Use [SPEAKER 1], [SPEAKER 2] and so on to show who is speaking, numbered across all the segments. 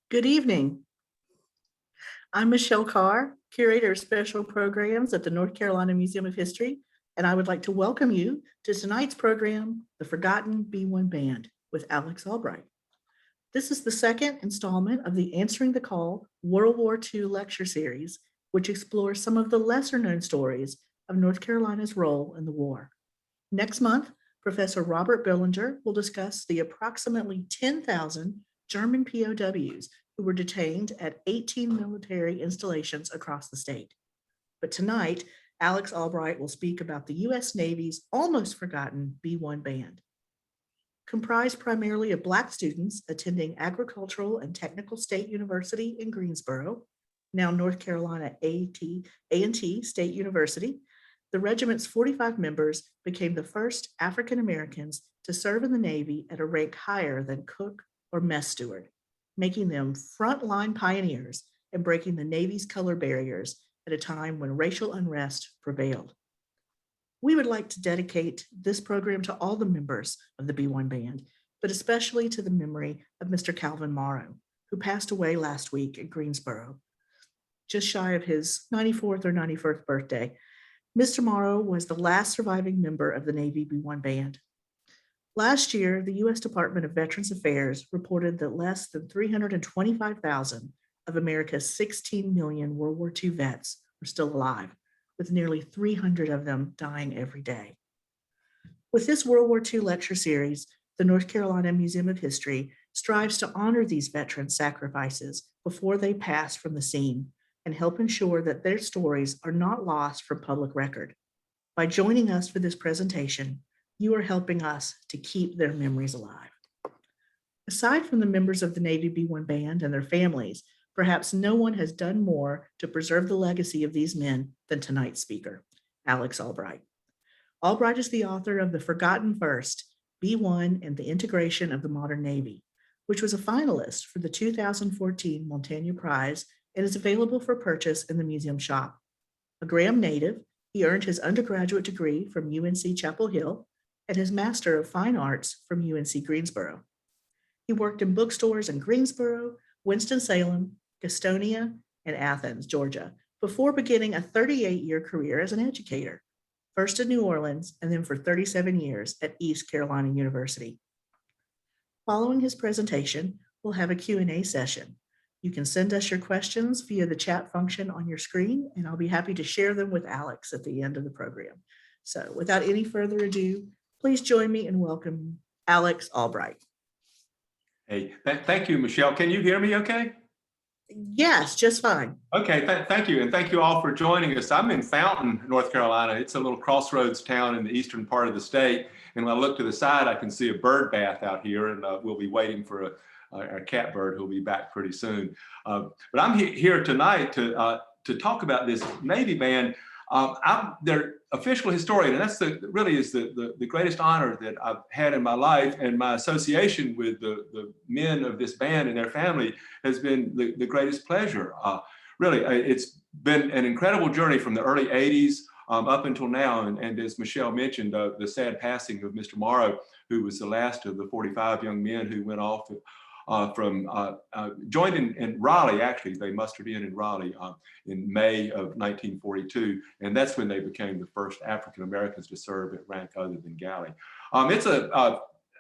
[SPEAKER 1] Good evening. I'm Michelle Carr, Curator of Special Programs at the North Carolina Museum of History, and I would like to welcome you to tonight's program, The Forgotten B-1 Band with Alex Albright. This is the second installment of the Answering the Call World War II lecture series, which explores some of the lesser-known stories of North Carolina's role in the war. Next month, Professor Robert Billinger will discuss the approximately 10,000 German POWs who were detained at 18 military installations across the state. But tonight, Alex Albright will speak about the U.S. Navy's almost forgotten B-1 band. Comprised primarily of Black students attending Agricultural and Technical State University in Greensboro, now North Carolina A&T State University, the regiment's 45 members became the first African Americans to serve in the Navy at a rank higher than cook or mess steward, making them frontline pioneers and breaking the Navy's color barriers at a time when racial unrest prevailed. We would like to dedicate this program to all the members of the B-1 band, but especially to the memory of Mr. Calvin Morrow, who passed away last week at Greensboro, just shy of his 94th or 91st birthday. Mr. Morrow was the last surviving member of the Navy B-1 band. Last year, the U.S. Department of Veterans Affairs reported that less than 325,000 of America's 16 million World War II vets were still alive, with nearly 300 of them dying every day. With this World War II lecture series, the North Carolina Museum of History strives to honor these veterans' sacrifices before they pass from the scene and help ensure that their stories are not lost from public record. By joining us for this presentation, you are helping us to keep their memories alive. Aside from the members of the Navy B-1 band and their families, perhaps no one has done more to preserve the legacy of these men than tonight's speaker, Alex Albright. Albright is the author of The Forgotten First, B-1 and the Integration of the Modern Navy, which was a finalist for the 2014 Montaigne Prize and is available for purchase in the museum shop. A Graham native, he earned his undergraduate degree from UNC Chapel Hill and his Master of Fine Arts from UNC Greensboro. He worked in bookstores in Greensboro, Winston-Salem, Gastonia, and Athens, Georgia, before beginning a 38-year career as an educator, first in New Orleans and then for 37 years at East Carolina University. Following his presentation, we'll have a Q&A session. You can send us your questions via the chat function on your screen, and I'll be happy to share them with Alex at the end of the program. So without any further ado, please join me in welcoming Alex Albright.
[SPEAKER 2] Hey, thank you, Michelle. Can you hear me okay?
[SPEAKER 1] Yes, just fine.
[SPEAKER 2] Okay, thank you. And thank you all for joining us. I'm in Fountain, North Carolina. It's a little crossroads town in the eastern part of the state. And when I look to the side, I can see a bird bath out here, and we'll be waiting for a catbird who'll be back pretty soon. But I'm here tonight to talk about this Navy band. I'm their official historian, and that's really is the greatest honor that I've had in my life. And my association with the men of this band and their family has been the greatest pleasure. Really, it's been an incredible journey from the early 80s up until now. And as Michelle mentioned, the sad passing of Mr. Morrow, who was the last of the 45 young men who went off joined in Raleigh. Actually, they mustered in Raleigh in May of 1942, and that's when they became the first African Americans to serve at rank other than galley. It's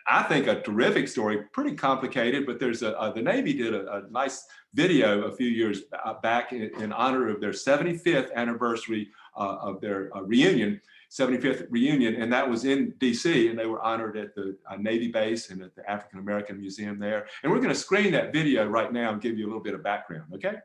[SPEAKER 2] I think a terrific story, pretty complicated, but there's the Navy did a nice video a few years back in honor of their 75th anniversary of their reunion. 75th reunion, and that was in DC, and they were honored at the Navy base and at the African American Museum there. And we're going to screen that video right now and give you a little bit of background, okay?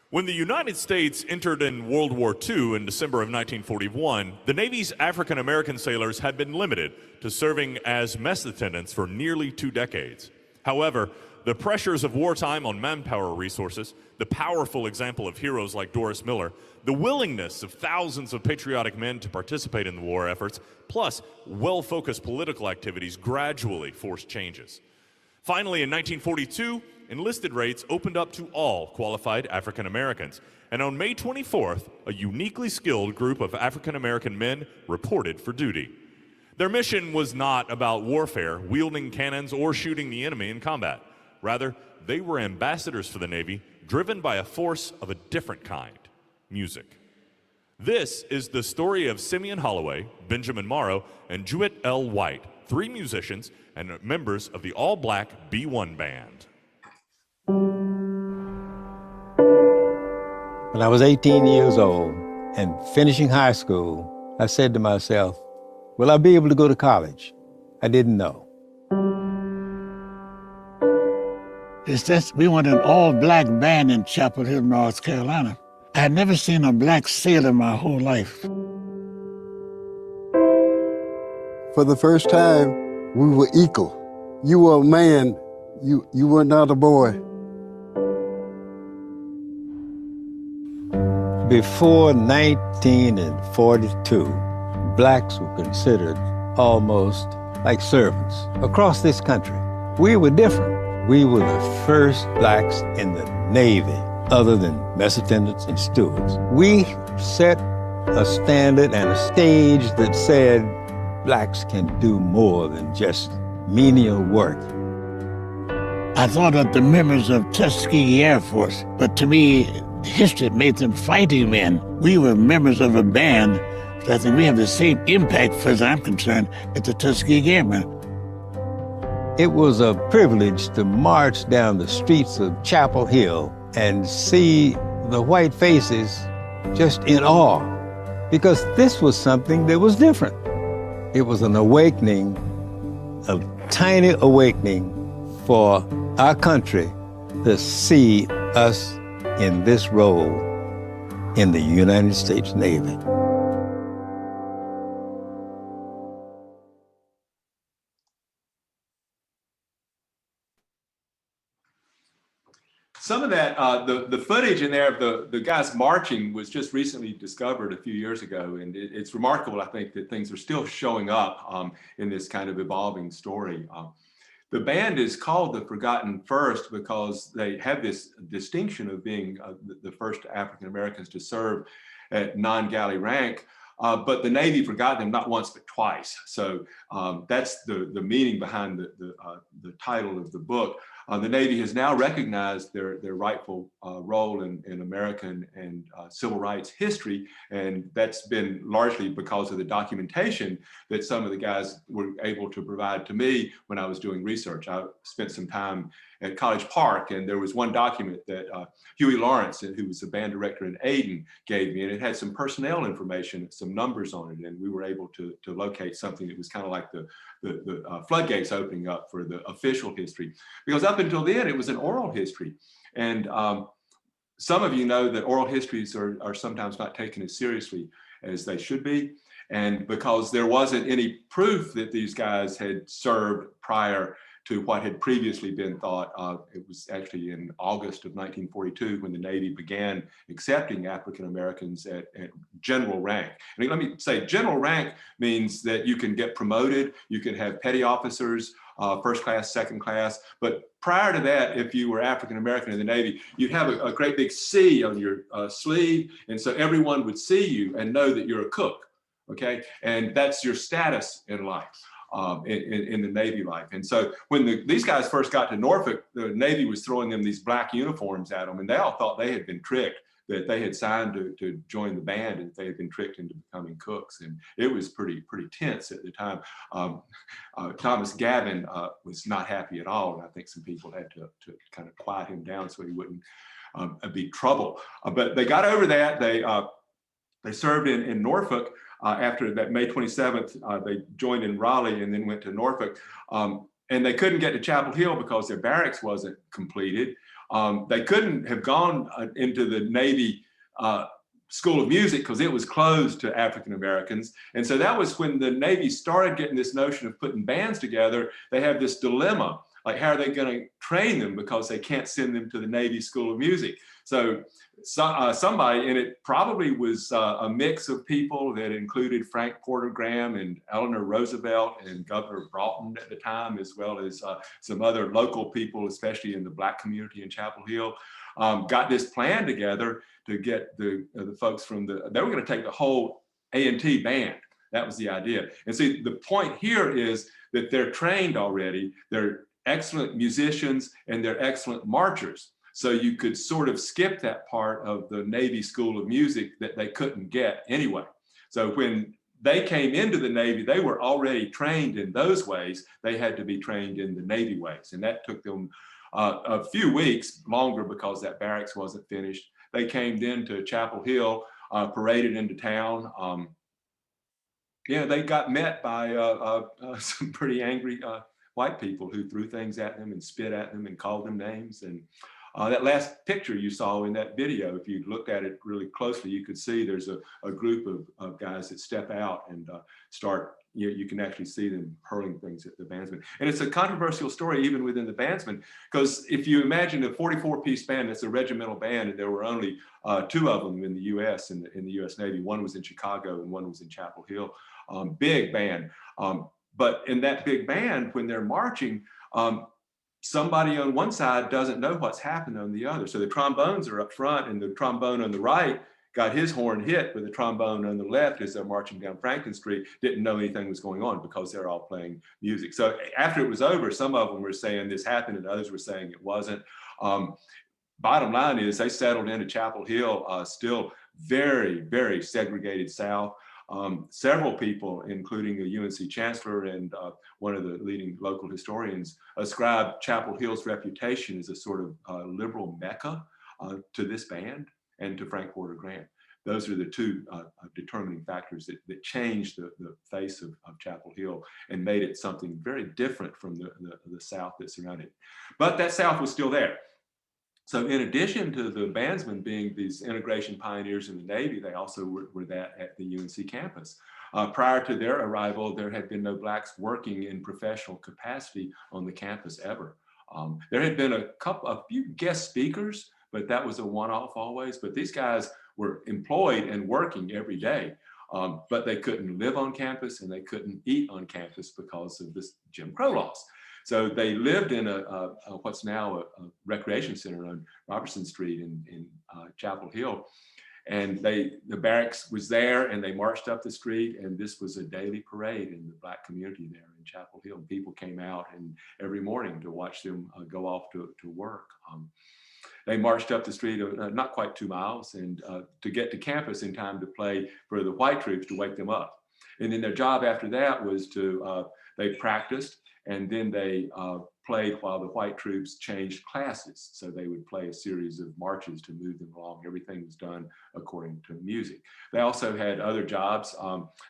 [SPEAKER 3] When the United States entered in World War II in December of 1941, the Navy's African American sailors had been limited to serving as mess attendants for nearly 2 decades. However, the pressures of wartime on manpower resources, the powerful example of heroes like Doris Miller, the willingness of thousands of patriotic men to participate in the war efforts, plus well-focused political activities gradually forced changes. Finally, in 1942, enlisted rates opened up to all qualified African Americans, and on May 24th, a uniquely skilled group of African American men reported for duty. Their mission was not about warfare, wielding cannons, or shooting the enemy in combat. Rather, they were ambassadors for the Navy, driven by a force of a different kind: music. This is the story of Simeon Holloway, Benjamin Morrow, and Jewett L. White, 3 musicians and members of the all-black B-1 band.
[SPEAKER 4] When I was 18 years old and finishing high school, I said to myself, will I be able to go to college? I didn't know.
[SPEAKER 5] It's just, we were an all-black band in Chapel Hill, North Carolina. I had never seen a black sailor my whole life.
[SPEAKER 6] For the first time, we were equal. You were a man, you were not a boy.
[SPEAKER 4] Before 1942, blacks were considered almost like servants across this country. We were different. We were the first blacks in the Navy, other than mess attendants and stewards. We set a standard and a stage that said blacks can do more than just menial work.
[SPEAKER 5] I thought of the members of Tuskegee Air Force, but to me, history made them fighting men. We were members of a band, so I think we have the same impact, as far as I'm concerned, as the Tuskegee Airmen.
[SPEAKER 4] It was a privilege to march down the streets of Chapel Hill and see the white faces just in awe, because this was something that was different. It was an awakening, a tiny awakening for our country to see us in this role in the United States Navy.
[SPEAKER 2] Some of that, the footage in there of the guys marching was just recently discovered a few years ago. And it's remarkable, I think, that things are still showing up in this kind of evolving story. The band is called the Forgotten First because they have this distinction of being the first African Americans to serve at non-galley rank. But the Navy forgot them not once, but twice. So that's the meaning behind the title of the book. The Navy has now recognized their rightful role in American and civil rights history, and that's been largely because of the documentation that some of the guys were able to provide to me when I was doing research. I spent some time at College Park, and there was one document that Huey Lawrence, who was the band director in Aden, gave me, and it had some personnel information, some numbers on it, and we were able to locate something that was kind of like the floodgates opening up for the official history. Because up until then, it was an oral history. And some of you know that oral histories are sometimes not taken as seriously as they should be. And because there wasn't any proof that these guys had served prior to what had previously been thought of. It was actually in August of 1942 when the Navy began accepting African Americans at general rank. And let me say, general rank means that you can get promoted, you can have petty officers, first class, second class. But prior to that, if you were African American in the Navy, you'd have a great big C on your sleeve. And so everyone would see you and know that you're a cook, okay? And that's your status in life. In the Navy life. And so when these guys first got to Norfolk, the Navy was throwing them these black uniforms at them, and they all thought they had been tricked, that they had signed to join the band, and they had been tricked into becoming cooks. And it was pretty tense at the time. Thomas Gavin was not happy at all, and I think some people had to kind of quiet him down so he wouldn't be trouble. But they got over that. They served in Norfolk. After that May 27th, they joined in Raleigh and then went to Norfolk. And they couldn't get to Chapel Hill because their barracks wasn't completed. They couldn't have gone into the Navy School of Music because it was closed to African Americans. And so that was when the Navy started getting this notion of putting bands together. They have this dilemma, like how are they going to train them because they can't send them to the Navy School of Music. So somebody, and it probably was a mix of people that included Frank Porter Graham and Eleanor Roosevelt and Governor Broughton at the time, as well as some other local people, especially in the Black community in Chapel Hill, got this plan together to get the folks from they were going to take the whole A&T band. That was the idea. And see, the point here is that they're trained already. They're excellent musicians and they're excellent marchers. So you could sort of skip that part of the Navy School of Music that they couldn't get anyway. So when they came into the Navy, they were already trained in those ways. They had to be trained in the Navy ways. And that took them a few weeks longer because that barracks wasn't finished. They came then to Chapel Hill, paraded into town. Yeah, they got met by some pretty angry white people who threw things at them and spit at them and called them names. And that last picture you saw in that video, if you looked at it really closely, you could see there's a group of guys that step out and start, you can actually see them hurling things at the bandsmen. And it's a controversial story even within the bandsmen, because if you imagine a 44-piece band, that's a regimental band, and there were only 2 of them in the US, in the US Navy. One was in Chicago and one was in Chapel Hill. Big band. But in that big band, when they're marching, somebody on one side doesn't know what's happening on the other. So the trombones are up front, and the trombone on the right got his horn hit, but the trombone on the left, as they're marching down Franklin Street, didn't know anything was going on because they're all playing music. So after it was over, some of them were saying this happened and others were saying it wasn't. Bottom line is they settled into Chapel Hill, still very, very segregated South. Several people, including the UNC chancellor and one of the leading local historians, ascribe Chapel Hill's reputation as a sort of liberal mecca to this band and to Frank Porter Grant. Those are the 2 determining factors that changed the face of Chapel Hill and made it something very different from the South that surrounded it. But that South was still there. So in addition to the bandsmen being these integration pioneers in the Navy, they also were that at the UNC campus. Prior to their arrival, there had been no blacks working in professional capacity on the campus ever. There had been a few guest speakers, but that was a one-off always. But these guys were employed and working every day, but they couldn't live on campus and they couldn't eat on campus because of this Jim Crow laws. So they lived in what's now a recreation center on Robertson Street in Chapel Hill. And the barracks was there and they marched up the street, and this was a daily parade in the black community there in Chapel Hill. People came out and every morning to watch them go off to work. They marched up the street, not quite 2 miles, and to get to campus in time to play for the white troops to wake them up. And then their job after that was they practiced, and then they played while the white troops changed classes. So they would play a series of marches to move them along. Everything was done according to music. They also had other jobs.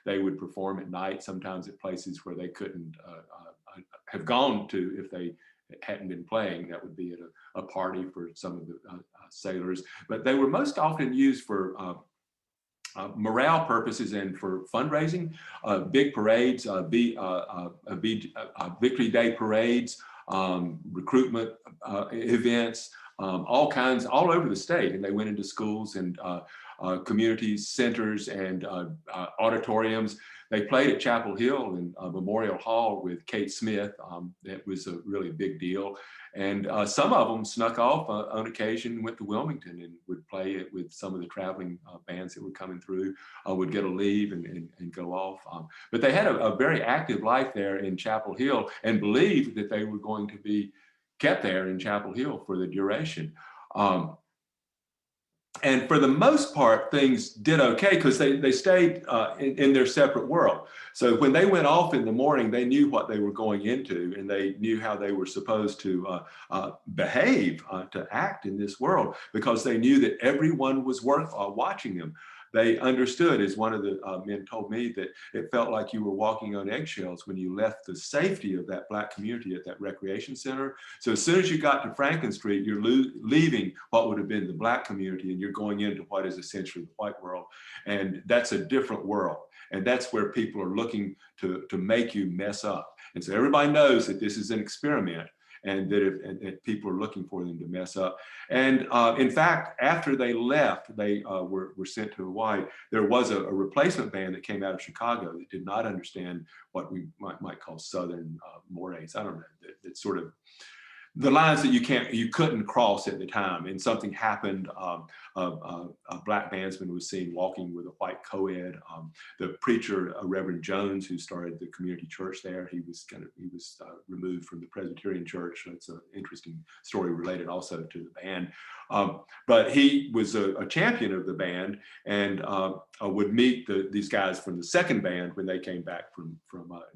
[SPEAKER 2] They would perform at night, sometimes at places where they couldn't have gone to if they hadn't been playing. That would be at a party for some of the sailors. But they were most often used for morale purposes and for fundraising, big parades, Victory Day parades, recruitment events, all kinds, all over the state. And they went into schools and community centers and auditoriums. They played at Chapel Hill and Memorial Hall with Kate Smith. That was a really big deal. And some of them snuck off on occasion, went to Wilmington and would play it with some of the traveling bands that were coming through, would get a leave and go off. But they had a very active life there in Chapel Hill and believed that they were going to be kept there in Chapel Hill for the duration. And for the most part, things did okay because they stayed in their separate world. So when they went off in the morning, they knew what they were going into and they knew how they were supposed to behave, to act in this world, because they knew that everyone was watching them. They understood, as one of the men told me, that it felt like you were walking on eggshells when you left the safety of that black community at that recreation center. So as soon as you got to Franklin Street, you're leaving what would have been the black community and you're going into what is essentially the white world. And that's a different world. And that's where people are looking to make you mess up. And so everybody knows that this is an experiment, and that people are looking for them to mess up. And in fact, after they left, they were sent to Hawaii. There was a replacement band that came out of Chicago that did not understand what we might call Southern mores. I don't know, that sort of the lines that you couldn't cross at the time. And something happened a black bandsman was seen walking with a white co-ed. The preacher, Reverend Jones, who started the community church there, he was removed from the Presbyterian church. So it's an interesting story related also to the band. But he was a champion of the band and would meet these guys from the second band when they came back from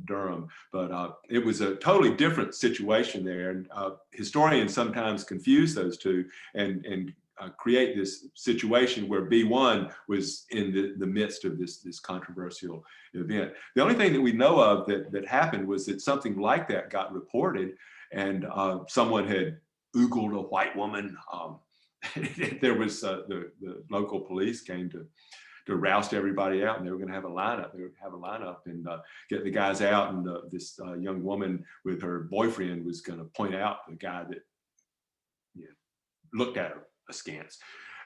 [SPEAKER 2] Durham. But it was a totally different situation there. And historians sometimes confuse those two and create this situation where B-1 was in the midst of this controversial event. The only thing that we know of that happened was that something like that got reported, and someone had oogled a white woman. There was the local police came to roust everybody out, and they were going to have a lineup. They would have a lineup and get the guys out, and this young woman with her boyfriend was going to point out the guy that looked at her askance.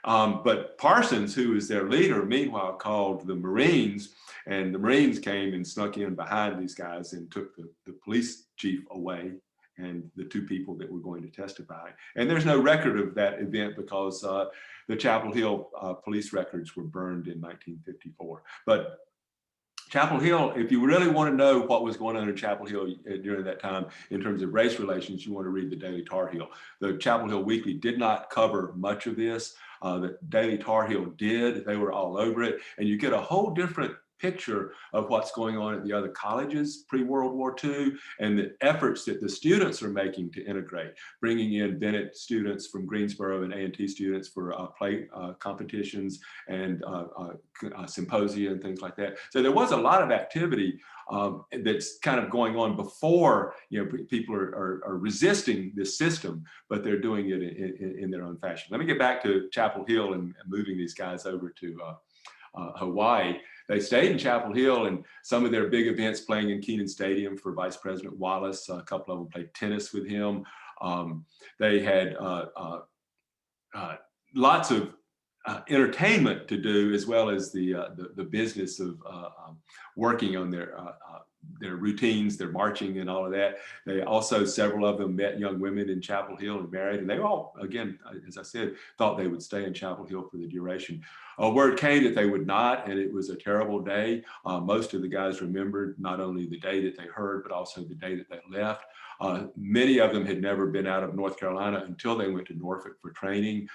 [SPEAKER 2] But Parsons, who was their leader, meanwhile called the Marines, and the Marines came and snuck in behind these guys and took the police chief away and the two people that were going to testify. And there's no record of that event because the Chapel Hill police records were burned in 1954. But Chapel Hill, if you really want to know what was going on in Chapel Hill during that time in terms of race relations, you want to read the Daily Tar Heel. The Chapel Hill Weekly did not cover much of this. The Daily Tar Heel did. They were all over it. And you get a whole different picture of what's going on at the other colleges pre-World War II and the efforts that the students are making to integrate, bringing in Bennett students from Greensboro and A&T students for play competitions and symposia and things like that. So there was a lot of activity that's kind of going on before people are resisting this system, but they're doing it in their own fashion. Let me get back to Chapel Hill and moving these guys over to Hawaii. They stayed in Chapel Hill, and some of their big events playing in Kenan Stadium for Vice President Wallace. A couple of them played tennis with him. They had lots of entertainment to do, as well as the business of working on their routines, their marching and all of that. They also, several of them met young women in Chapel Hill and married, and they all, again, as I said, thought they would stay in Chapel Hill for the duration. Word came that they would not, and it was a terrible day. Most of the guys remembered not only the day that they heard, but also the day that they left. Many of them had never been out of North Carolina until they went to Norfolk for training.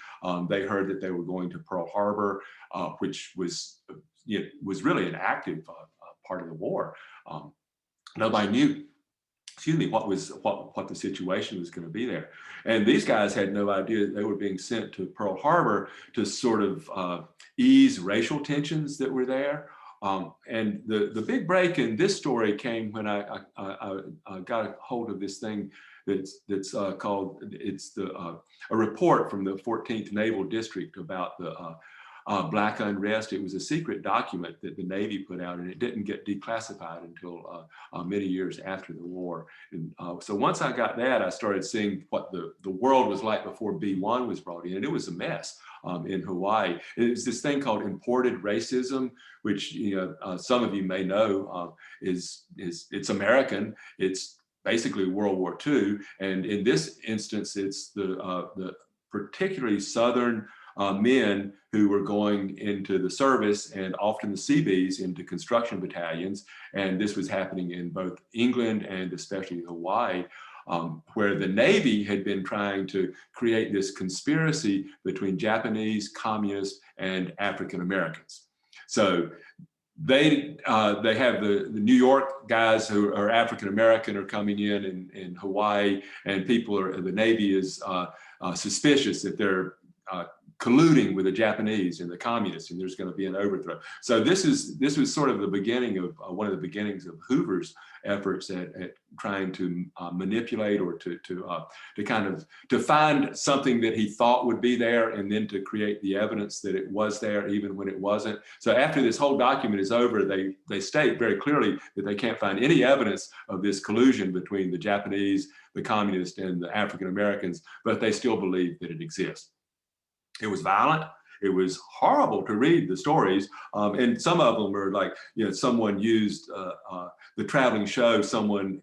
[SPEAKER 2] They heard that they were going to Pearl Harbor, which was really an active part of the war. Nobody knew, what the situation was going to be there. And these guys had no idea that they were being sent to Pearl Harbor to sort of ease racial tensions that were there. And the big break in this story came when I got a hold of this thing that's called, a report from the 14th Naval District about the Black unrest. It was a secret document that the Navy put out, and it didn't get declassified until many years after the war. And so once I got that, I started seeing what the world was like before B-1 was brought in, and it was a mess in Hawaii. And it's this thing called imported racism, which some of you may know it's American. It's basically World War II, and in this instance, it's the particularly Southern men who were going into the service, and often the Seabees into construction battalions. And this was happening in both England and especially Hawaii, where the Navy had been trying to create this conspiracy between Japanese, communists, and African Americans. So they have the New York guys who are African American are coming in Hawaii, and the Navy is suspicious that they're colluding with the Japanese and the communists, and there's going to be an overthrow. So this was sort of the beginning of one of the beginnings of Hoover's efforts at trying to manipulate or to find something that he thought would be there, and then to create the evidence that it was there even when it wasn't. So after this whole document is over, they state very clearly that they can't find any evidence of this collusion between the Japanese, the communists, and the African Americans, but they still believe that it exists. It was violent. It was horrible to read the stories. And some of them are like, someone used the traveling show, the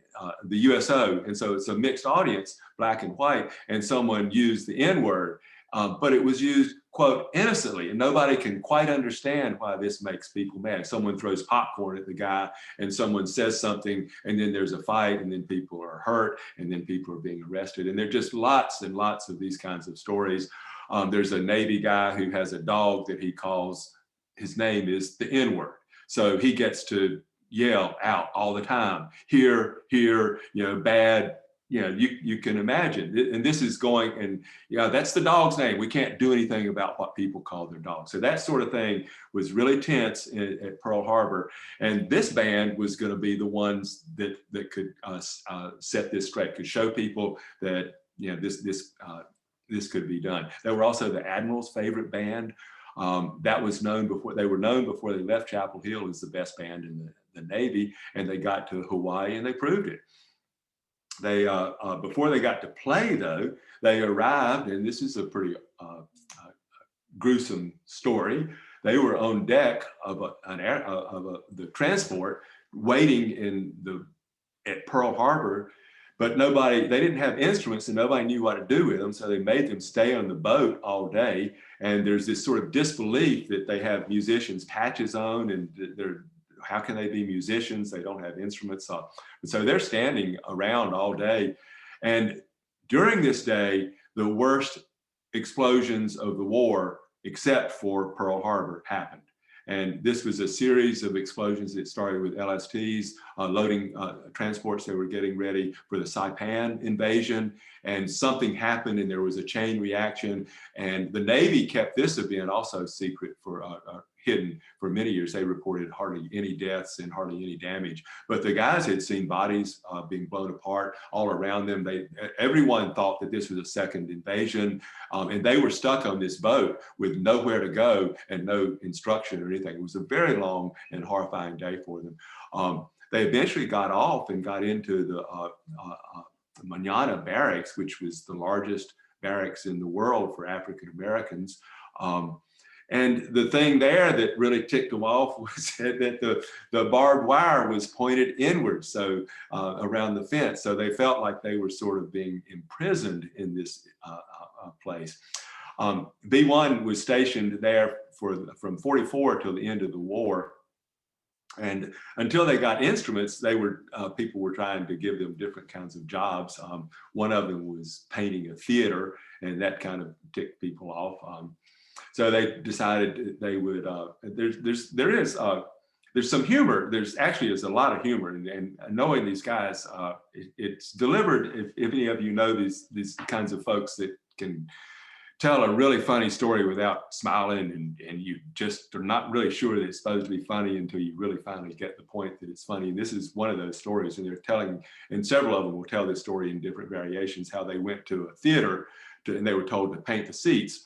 [SPEAKER 2] USO. And so it's a mixed audience, black and white, and someone used the N-word, but it was used quote, innocently, and nobody can quite understand why this makes people mad. Someone throws popcorn at the guy and someone says something, and then there's a fight, and then people are hurt, and then people are being arrested. And there are just lots and lots of these kinds of stories. There's a Navy guy who has a dog that he calls, his name is the N-word. So he gets to yell out all the time, here, you know, bad, you know, you can imagine. And this is going, and that's the dog's name. We can't do anything about what people call their dog. So that sort of thing was really tense at Pearl Harbor. And this band was going to be the ones that could set this straight, could show people that, you know, this could be done. They were also the Admiral's favorite band. That was known before, they were known before they left Chapel Hill as the best band in the Navy, and they got to Hawaii and they proved it. They, before they got to play though, they arrived, and this is a pretty gruesome story. They were on deck of the transport waiting at Pearl Harbor, but they didn't have instruments and nobody knew what to do with them. So they made them stay on the boat all day. And there's this sort of disbelief that they have musicians' patches on, and how can they be musicians? They don't have instruments. So they're standing around all day. And during this day, the worst explosions of the war, except for Pearl Harbor, happened. And this was a series of explosions that started with LSTs, loading transports that were getting ready for the Saipan invasion. And something happened and there was a chain reaction. And the Navy kept this event also secret for hidden for many years. They reported hardly any deaths and hardly any damage. But the guys had seen bodies being blown apart all around them. Everyone thought that this was a second invasion, and they were stuck on this boat with nowhere to go and no instruction or anything. It was a very long and horrifying day for them. They eventually got off and got into the Manana Barracks, which was the largest barracks in the world for African Americans. And the thing there that really ticked them off was that the barbed wire was pointed inward, so around the fence. So they felt like they were sort of being imprisoned in this place. B-1 was stationed there from 44 till the end of the war. And until they got instruments, people were trying to give them different kinds of jobs. One of them was painting a theater, and that kind of ticked people off. So they decided they would. There's some humor. There's a lot of humor, and knowing these guys, it's delivered. If any of you know these kinds of folks that can tell a really funny story without smiling, and you just are not really sure that it's supposed to be funny until you really finally get the point that it's funny. And this is one of those stories, and they're telling, and several of them will tell this story in different variations, how they went to a theater and they were told to paint the seats.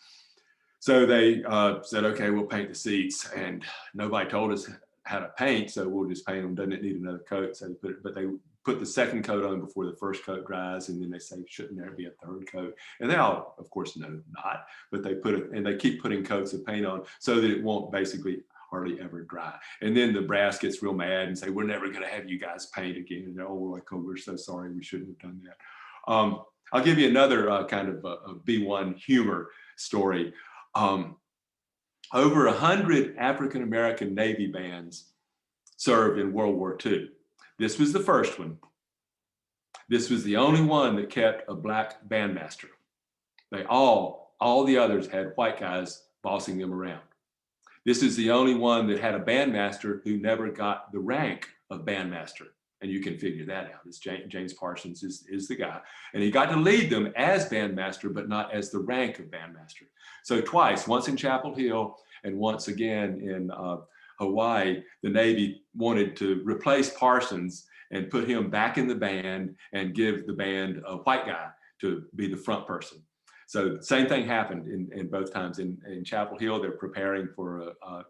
[SPEAKER 2] So they said, okay, we'll paint the seats, and nobody told us how to paint, so we'll just paint them. Doesn't it need another coat? So they put the second coat on before the first coat dries, and then they say, shouldn't there be a third coat? And they all, of course, know not, but they put it, and they keep putting coats of paint on so that it won't basically hardly ever dry. And then the brass gets real mad and say, we're never going to have you guys paint again. And they're all like, oh, we're so sorry, we shouldn't have done that. I'll give you another kind of a B-1 humor story. Over 100 African-American Navy bands served in World War II. This was the first one. This was the only one that kept a black bandmaster. All the others had white guys bossing them around. This is the only one that had a bandmaster who never got the rank of bandmaster. And you can figure that out. It's James Parsons is the guy. And he got to lead them as bandmaster, but not as the rank of bandmaster. So twice, once in Chapel Hill and once again in Hawaii, the Navy wanted to replace Parsons and put him back in the band and give the band a white guy to be the front person. So same thing happened in both times. In Chapel Hill, they're preparing for a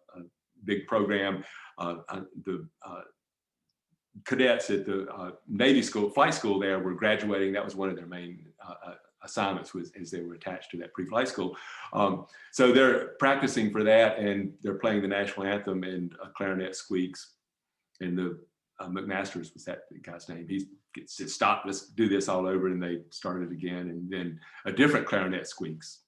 [SPEAKER 2] big program. The cadets at the Navy school, flight school there were graduating. That was one of their main assignments, was as they were attached to that pre-flight school. So they're practicing for that, and they're playing the national anthem, and a clarinet squeaks, and the McMaster's was that guy's name. He said, stop, let's do this all over, and they started again, and then a different clarinet squeaks,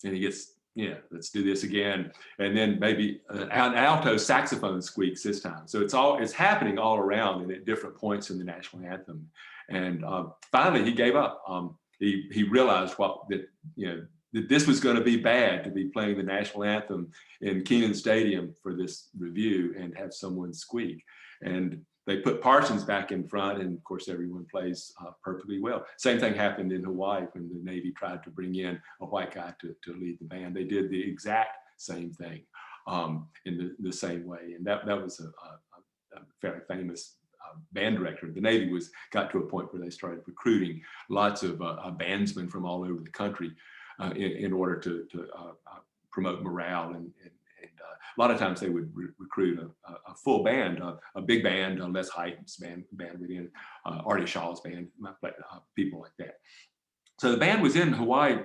[SPEAKER 2] and he gets yeah, let's do this again. And then maybe an alto saxophone squeaks this time. So it's happening all around and at different points in the national anthem. And finally he gave up. He realized that this was going to be bad, to be playing the national anthem in Kenan Stadium for this review and have someone squeak. And they put Parsons back in front, and of course everyone plays perfectly well. Same thing happened in Hawaii when the Navy tried to bring in a white guy to lead the band. They did the exact same thing in the same way, and that was a very famous band director. The Navy got to a point where they started recruiting lots of bandsmen from all over the country in order to promote morale, and a lot of times they would recruit a full band, a big band, Les Hyten's band within Artie Shaw's band, people like that. So the band was in Hawaii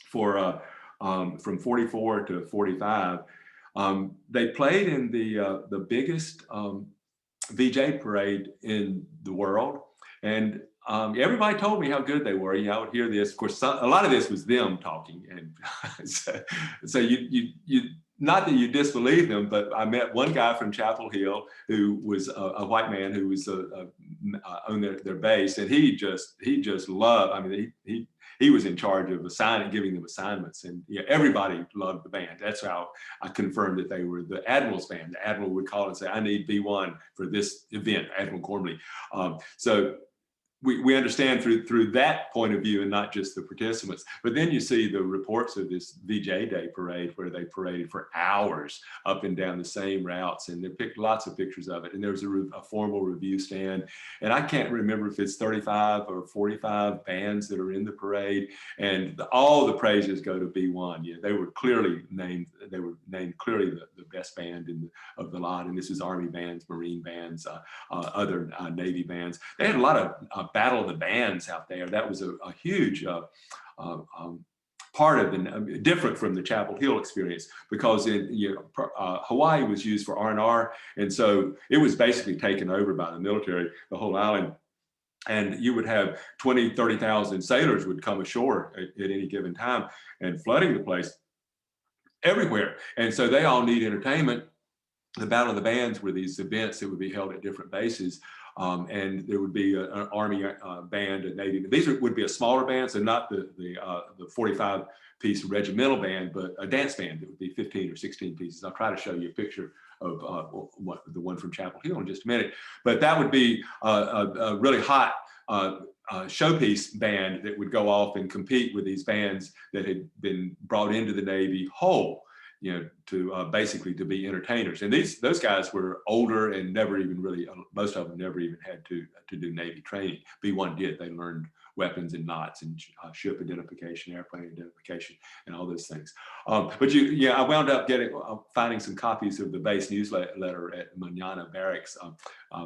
[SPEAKER 2] for from 44 to 45. They played in the biggest VJ parade in the world, and everybody told me how good they were. I would hear this. Of course, a lot of this was them talking, and so you not that you disbelieve them, but I met one guy from Chapel Hill who was a white man who was on their base, and he just loved. I mean, he was in charge of giving them assignments, and everybody loved the band. That's how I confirmed that they were the Admiral's band. The Admiral would call and say, "I need B-1 for this event," Admiral Gormley. So we understand through that point of view and not just the participants. But then you see the reports of this VJ Day parade where they paraded for hours up and down the same routes, and they picked lots of pictures of it. And there was a formal review stand, and I can't remember if it's 35 or 45 bands that are in the parade, and all the praises go to B-1. Yeah, they were clearly named. They were named clearly the best band of the lot. And this is Army bands, Marine bands, other Navy bands. They had a lot of Battle of the Bands out there. That was a huge part of different from the Chapel Hill experience, because Hawaii was used for R&R, and so it was basically taken over by the military, the whole island. And you would have 20, 30,000 sailors would come ashore at any given time and flooding the place everywhere. And so they all need entertainment. The Battle of the Bands were these events that would be held at different bases. And there would be an Army band, a Navy. These would be a smaller band, so not the 45-piece regimental band, but a dance band that would be 15 or 16 pieces. I'll try to show you a picture of the one from Chapel Hill in just a minute. But that would be a really hot showpiece band that would go off and compete with these bands that had been brought into the Navy whole, to basically to be entertainers. And those guys were older and never even really, most of them never even had to do Navy training. B-1 did. They learned weapons and knots and ship identification, airplane identification, and all those things. But I wound up finding some copies of the base newsletter at Manana Barracks,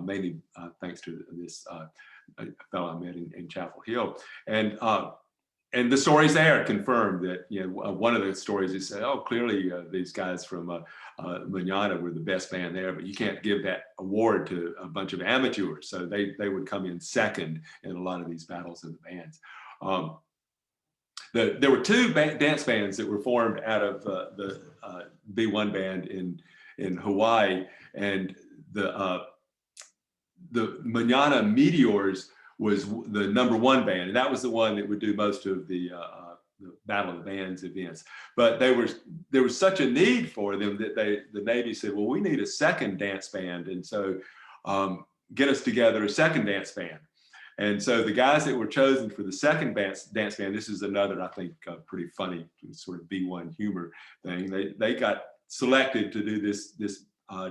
[SPEAKER 2] mainly thanks to this fellow I met in Chapel Hill. And the stories there confirmed that, one of the stories is said, oh, clearly these guys from Manana were the best band there, but you can't give that award to a bunch of amateurs. So they would come in second in a lot of these battles of the bands. There were two dance bands that were formed out of the B-1 band in Hawaii, and the Manana Meteors was the #1 band, and that was the one that would do most of the Battle of the Bands events. But there was such a need for them that the Navy said, well, we need a second dance band, and so get us together a second dance band. And so the guys that were chosen for the second dance band, this is another, I think, pretty funny sort of B-1 humor thing. They got selected to do this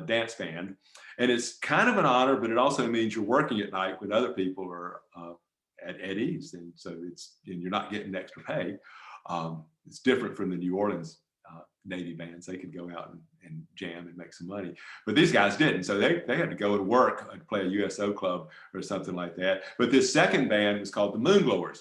[SPEAKER 2] dance band, and it's kind of an honor, but it also means you're working at night when other people are at ease, and so you're not getting extra pay. It's different from the New Orleans Navy bands. They could go out and jam and make some money, but these guys didn't. So they had to go to work and play a USO club or something like that. But this second band was called the Moonglowers.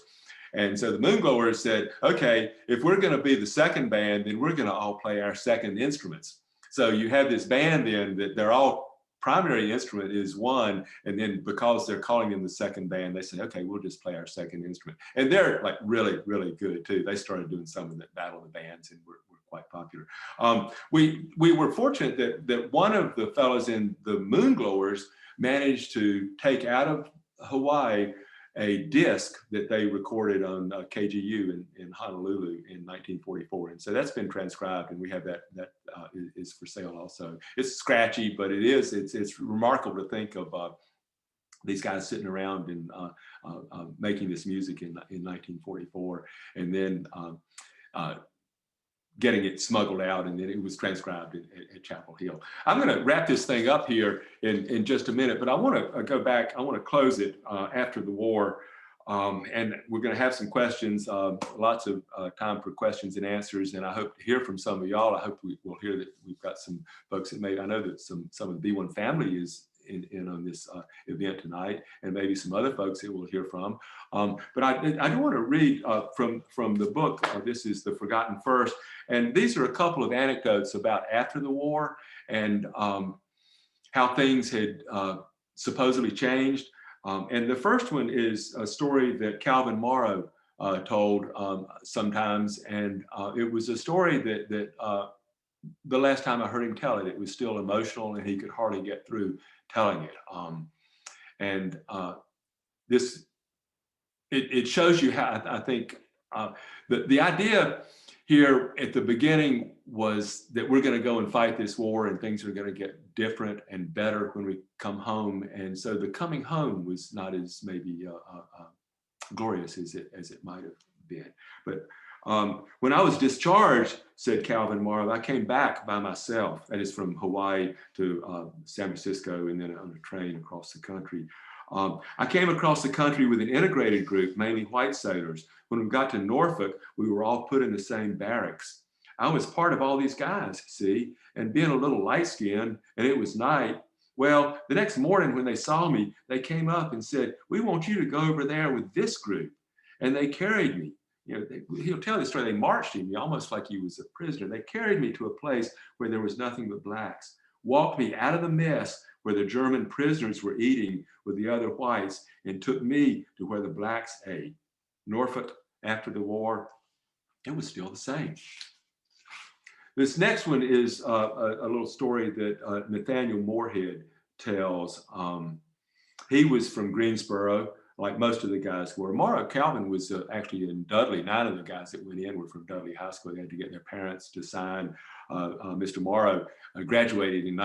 [SPEAKER 2] And so the Moonglowers said, okay, if we're going to be the second band, then we're going to all play our second instruments. So you have this band then that they're all primary instrument is one, and then because they're calling them the second band, they say, okay, we'll just play our second instrument. And they're like really, really good too. They started doing some of the Battle of the Bands and were quite popular. We were fortunate that one of the fellows in the Moonglowers managed to take out of Hawaii a disc that they recorded on KGU in Honolulu in 1944. And so that's been transcribed, and we have that is for sale also. It's scratchy, but it's remarkable to think of these guys sitting around and making this music in 1944, and then getting it smuggled out, and then it was transcribed at Chapel Hill. I'm going to wrap this thing up here in just a minute, but I want to go back. I want to close it after the war, and we're going to have some questions, lots of time for questions and answers, and I hope to hear from some of y'all. I hope we'll hear that we've got some folks that I know that some of the B-1 family is in on this event tonight, and maybe some other folks that we'll hear from. But I do want to read from the book. This is The Forgotten First, and these are a couple of anecdotes about after the war and how things had supposedly changed. And the first one is a story that Calvin Morrow told sometimes, and it was a story that the last time I heard him tell it, it was still emotional, and he could hardly get through telling it. It shows you how I think the idea here at the beginning was that we're going to go and fight this war, and things are going to get different and better when we come home. And so the coming home was not as maybe glorious as it might have been. But when I was discharged, said Calvin Morrow, I came back by myself. That is from Hawaii to San Francisco, and then on a train across the country. I came across the country with an integrated group, mainly white sailors. When we got to Norfolk, we were all put in the same barracks. I was part of all these guys, see, and being a little light-skinned, and it was night. Well, the next morning when they saw me, they came up and said, "We want you to go over there with this group." And they carried me. You know, he'll tell the story. They marched him almost like he was a prisoner. They carried me to a place where there was nothing but blacks, walked me out of the mess where the German prisoners were eating with the other whites, and took me to where the blacks ate. Norfolk, after the war, it was still the same. This next one is a little story that Nathaniel Moorhead tells. He was from Greensboro, like most of the guys were. Morrow Calvin was actually in Dudley. 9 of the guys that went in were from Dudley High School. They had to get their parents to sign. Mr. Morrow graduated in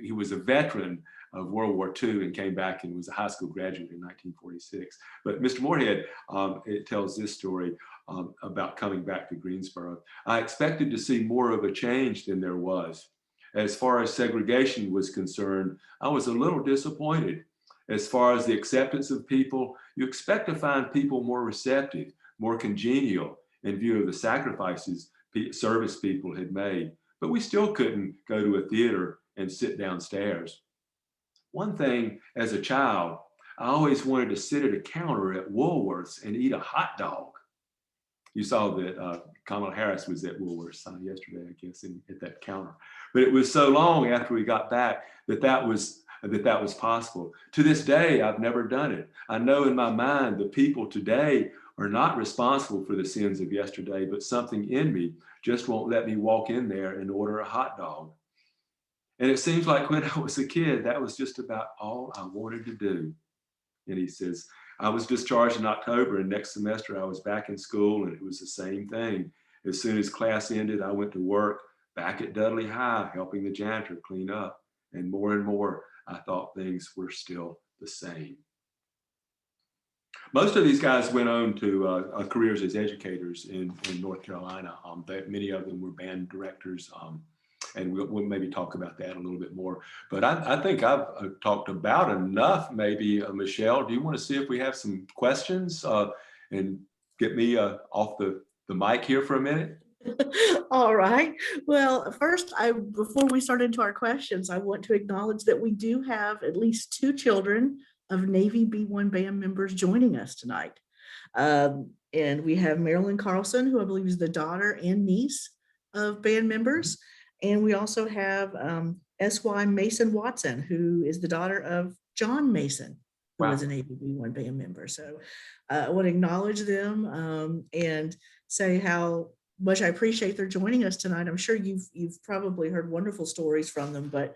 [SPEAKER 2] he was a veteran of World War II and came back and was a high school graduate in 1946. But Mr. Moorhead, it tells this story about coming back to Greensboro. I expected to see more of a change than there was. As far as segregation was concerned, I was a little disappointed. As far as the acceptance of people, you expect to find people more receptive, more congenial in view of the sacrifices service people had made. But we still couldn't go to a theater and sit downstairs. One thing, as a child, I always wanted to sit at a counter at Woolworth's and eat a hot dog. You saw that Kamala Harris was at Woolworth's yesterday, I guess, at that counter. But it was so long after we got back that was possible. To this day, I've never done it. I know in my mind the people today are not responsible for the sins of yesterday, but something in me just won't let me walk in there and order a hot dog. And it seems like when I was a kid, that was just about all I wanted to do. And he says, I was discharged in October, and next semester I was back in school, and it was the same thing. As soon as class ended, I went to work back at Dudley High, helping the janitor clean up. And more, I thought things were still the same. Most of these guys went on to careers as educators in North Carolina. Many of them were band directors, and we'll maybe talk about that a little bit more. But I think I've talked about enough. Maybe Michelle, do you want to see if we have some questions and get me off the mic here for a minute?
[SPEAKER 1] All right. Well, first, before we start into our questions, I want to acknowledge that we do have at least 2 children of Navy B-1 band members joining us tonight. And we have Marilyn Carlson, who I believe is the daughter and niece of band members. And we also have S.Y. Mason Watson, who is the daughter of John Mason, who was a Navy B-1 band member. So I want to acknowledge them and say how much I appreciate their joining us tonight. I'm sure you've probably heard wonderful stories from them, but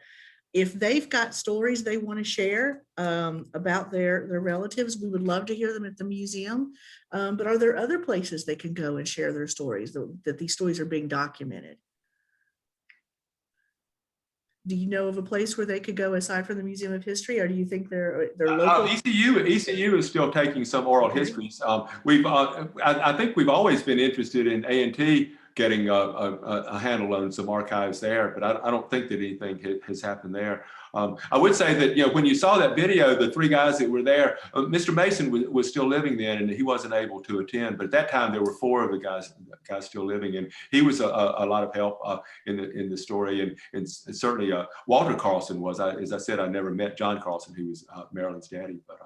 [SPEAKER 1] if they've got stories they want to share about their relatives, we would love to hear them at the museum. But are there other places they can go and share their stories, that these stories are being documented? Do you know of a place where they could go aside from the Museum of History, or do you think they're local?
[SPEAKER 2] ECU is still taking some oral histories. I think we've always been interested in A&T getting a handle on some archives there, but I don't think that anything has happened there. I would say that, when you saw that video, the three guys that were there, Mr. Mason was still living then, and he wasn't able to attend. But at that time, there were four of the guys still living, and he was a lot of help in the story. And certainly Walter Carlson was. As I said, I never met John Carlson, who was Marilyn's daddy. But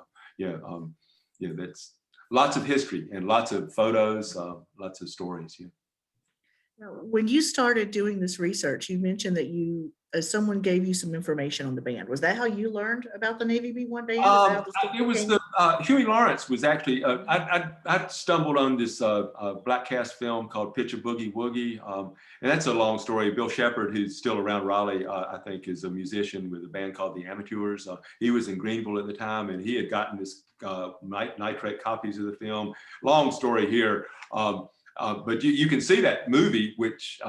[SPEAKER 2] that's lots of history and lots of photos, lots of stories. Yeah.
[SPEAKER 1] Now, when you started doing this research, you mentioned that someone gave you some information on the band. Was that how you learned about the Navy B-1 band?
[SPEAKER 2] It was Huey Lawrence was actually, I stumbled on this black cast film called Picture Boogie Woogie. And that's a long story. Bill Shepard, who's still around Raleigh, I think is a musician with a band called the Amateurs. He was in Greenville at the time, and he had gotten this nitrate copies of the film. Long story here. But you can see that movie, which